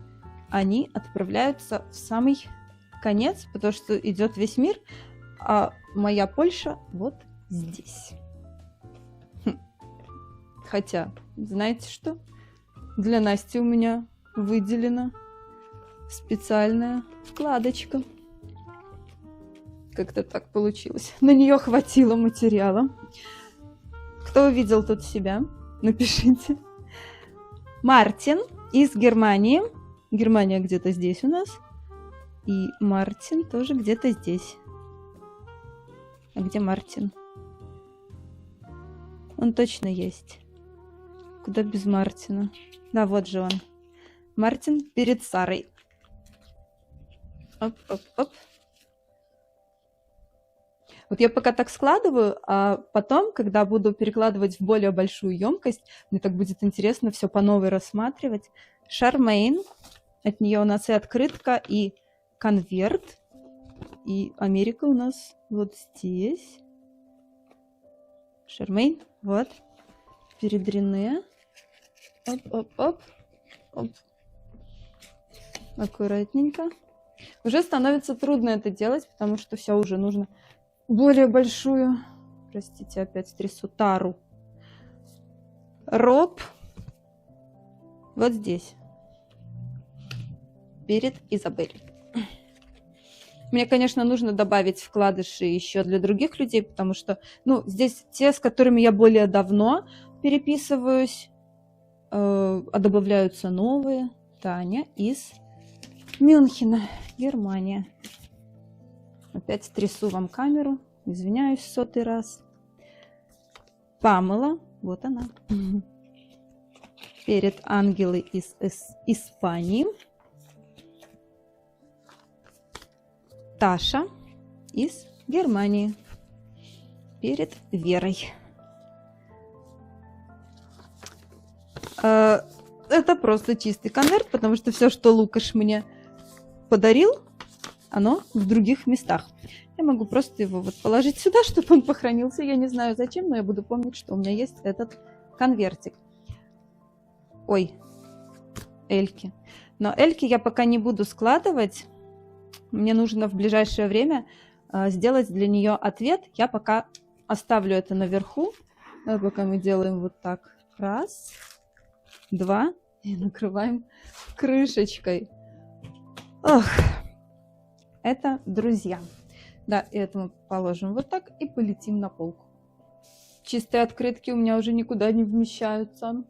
Speaker 1: Они отправляются в самый конец, потому что идет весь мир, а моя Польша вот здесь. Хотя, знаете что? Для Насти у меня выделена специальная вкладочка. Как-то так получилось. На нее хватило материала. Кто увидел тут себя? Напишите. Мартин из Германии. Германия где-то здесь у нас. И Мартин тоже где-то здесь. А где Мартин? Он точно есть. Куда без Мартина? Да, вот же он. Мартин перед Сарой. Оп-оп-оп. Вот я пока так складываю, а потом, когда буду перекладывать в более большую емкость, мне так будет интересно все по новой рассматривать. Charmaine. От нее у нас и открытка, и конверт. И Америка у нас вот здесь. Charmaine, вот. Передрене. Оп-оп-оп. Оп. Аккуратненько. Уже становится трудно это делать, потому что все уже нужно более большую. Простите, опять трясу. Тару. Роб. Вот здесь. Перед Изабель. Мне, конечно, нужно добавить вкладыши еще для других людей, потому что, ну, здесь те, с которыми я более давно переписываюсь, а добавляются новые. Таня из Мюнхена, Германия. Опять трясу вам камеру, извиняюсь в 100-й раз. Памела, вот она. Перед Ангелы из Испании. Таша из Германии. Перед Верой. Это просто чистый конверт, потому что все, что Лукаш мне подарил, оно в других местах. Я могу просто его вот положить сюда, чтобы он похоронился. Я не знаю зачем, но я буду помнить, что у меня есть этот конвертик. Ой, Эльки. Но Эльки я пока не буду складывать. Мне нужно в ближайшее время сделать для нее ответ. Я пока оставлю это наверху. Пока мы делаем вот так. Раз, два. И накрываем крышечкой. Ох, это друзья. Да, и это мы положим вот так и полетим на полку. Чистые открытки у меня уже никуда не вмещаются.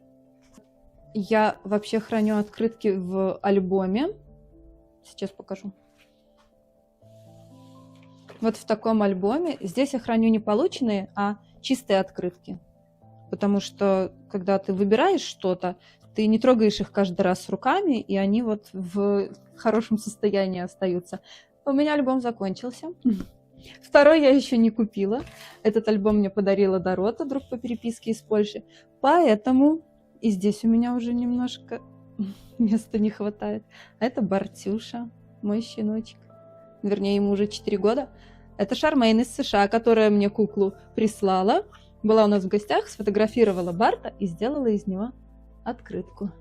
Speaker 1: Я вообще храню открытки в альбоме. Сейчас покажу. Вот в таком альбоме. Здесь я храню не полученные, а чистые открытки. Потому что, когда ты выбираешь что-то, ты не трогаешь их каждый раз руками, и они вот в хорошем состоянии остаются. У меня альбом закончился. Второй я еще не купила. Этот альбом мне подарила Дорота, друг по переписке из Польши. Поэтому и здесь у меня уже немножко места не хватает. А это Бартюша, мой щеночек. Вернее, ему уже 4 года. Это Charmaine из США, которая мне куклу прислала. Была у нас в гостях, сфотографировала Барта и сделала из него открытку.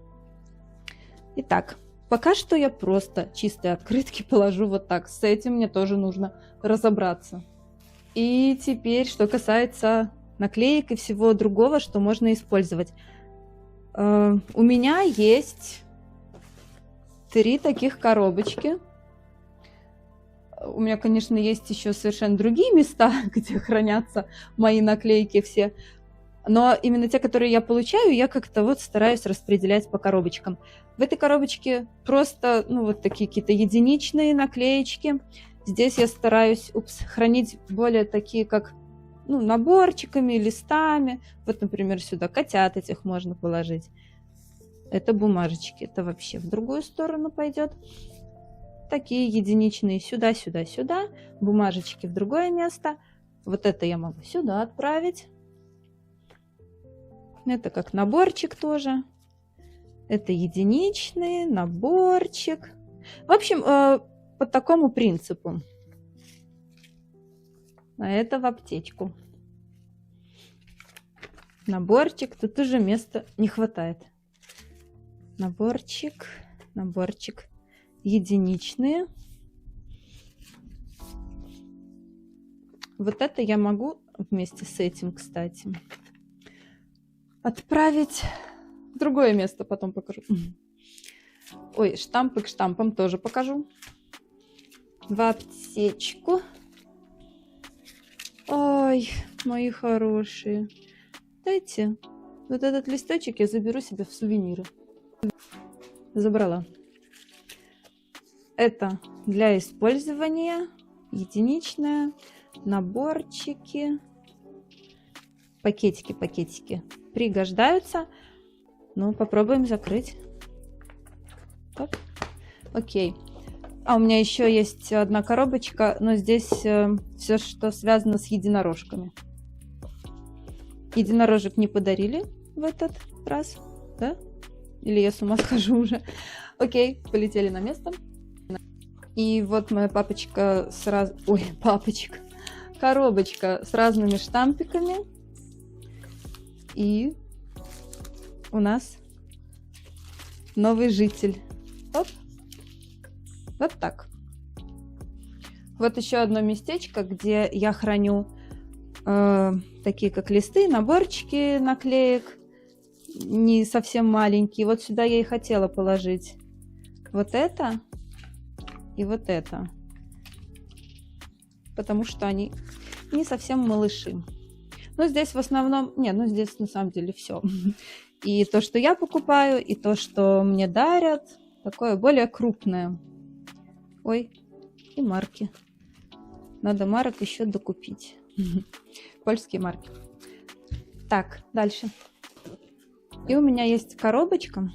Speaker 1: Итак, пока что я просто чистые открытки положу вот так. С этим мне тоже нужно разобраться. И теперь, что касается наклеек и всего другого, что можно использовать. У меня есть 3 таких коробочки. У меня, конечно, есть еще совершенно другие места, где хранятся мои наклейки все. Но именно те, которые я получаю, я как-то вот стараюсь распределять по коробочкам. В этой коробочке просто, ну, вот такие какие-то единичные наклеечки. Здесь я стараюсь хранить более такие, как, ну, наборчиками, листами. Вот, например, сюда котят этих можно положить. Это бумажечки. Это вообще в другую сторону пойдет. Такие единичные сюда, сюда, сюда. Бумажечки в другое место. Вот это я могу сюда отправить. Это как наборчик тоже. Это единичный наборчик. В общем, по такому принципу. А это в аптечку. Наборчик. Тут уже места не хватает. Наборчик. Наборчик. Единичные. Вот это я могу вместе с этим, кстати, отправить в другое место, потом покажу. Ой, штампы к штампам тоже покажу. В аптечку. Ой, мои хорошие. Дайте вот этот листочек я заберу себе в сувениры. Забрала. Это для использования. Единичное. Наборчики. Пакетики пригождаются. Ну, попробуем закрыть. Так. Окей. А у меня еще есть одна коробочка, но здесь все, что связано с единорожками. Единорожек не подарили в этот раз, да? Или я с ума схожу уже? Окей, полетели на место. И вот моя папочка сразу... Ой, папочка. Коробочка с разными штампиками. И у нас новый житель. Оп. Вот так. Вот еще одно местечко, где я храню такие как листы, наборчики наклеек. Не совсем маленькие. Вот сюда я и хотела положить вот это и вот это. Потому что они не совсем малыши. Но здесь в основном... Не, ну здесь на самом деле все. И то, что я покупаю, и то, что мне дарят, такое более крупное. Ой, и марки. Надо марок еще докупить. Польские марки. Так, дальше. И у меня есть коробочка.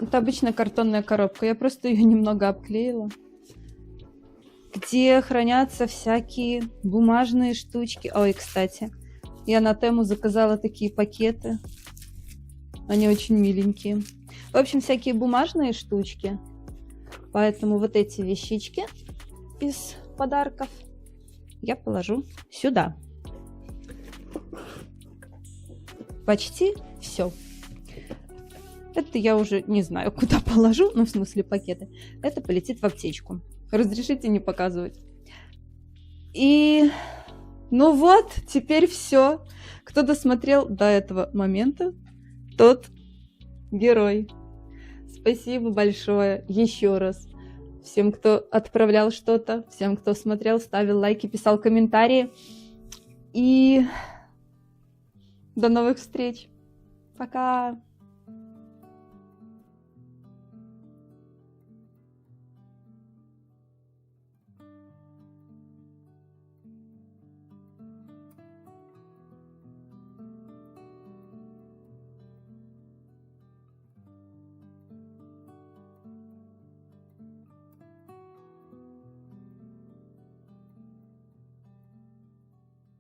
Speaker 1: Это обычная картонная коробка. Я просто ее немного обклеила. Где хранятся всякие бумажные штучки. Ой, кстати, я на Тему заказала такие пакеты. Они очень миленькие. В общем, всякие бумажные штучки. Поэтому вот эти вещички из подарков я положу сюда. Почти все. Это я уже не знаю, куда положу, ну, в смысле пакеты. Это полетит в аптечку. Разрешите не показывать. И, ну вот, теперь все. Кто досмотрел до этого момента, тот герой. Спасибо большое еще раз всем, кто отправлял что-то, всем, кто смотрел, ставил лайки, писал комментарии. И до новых встреч. Пока!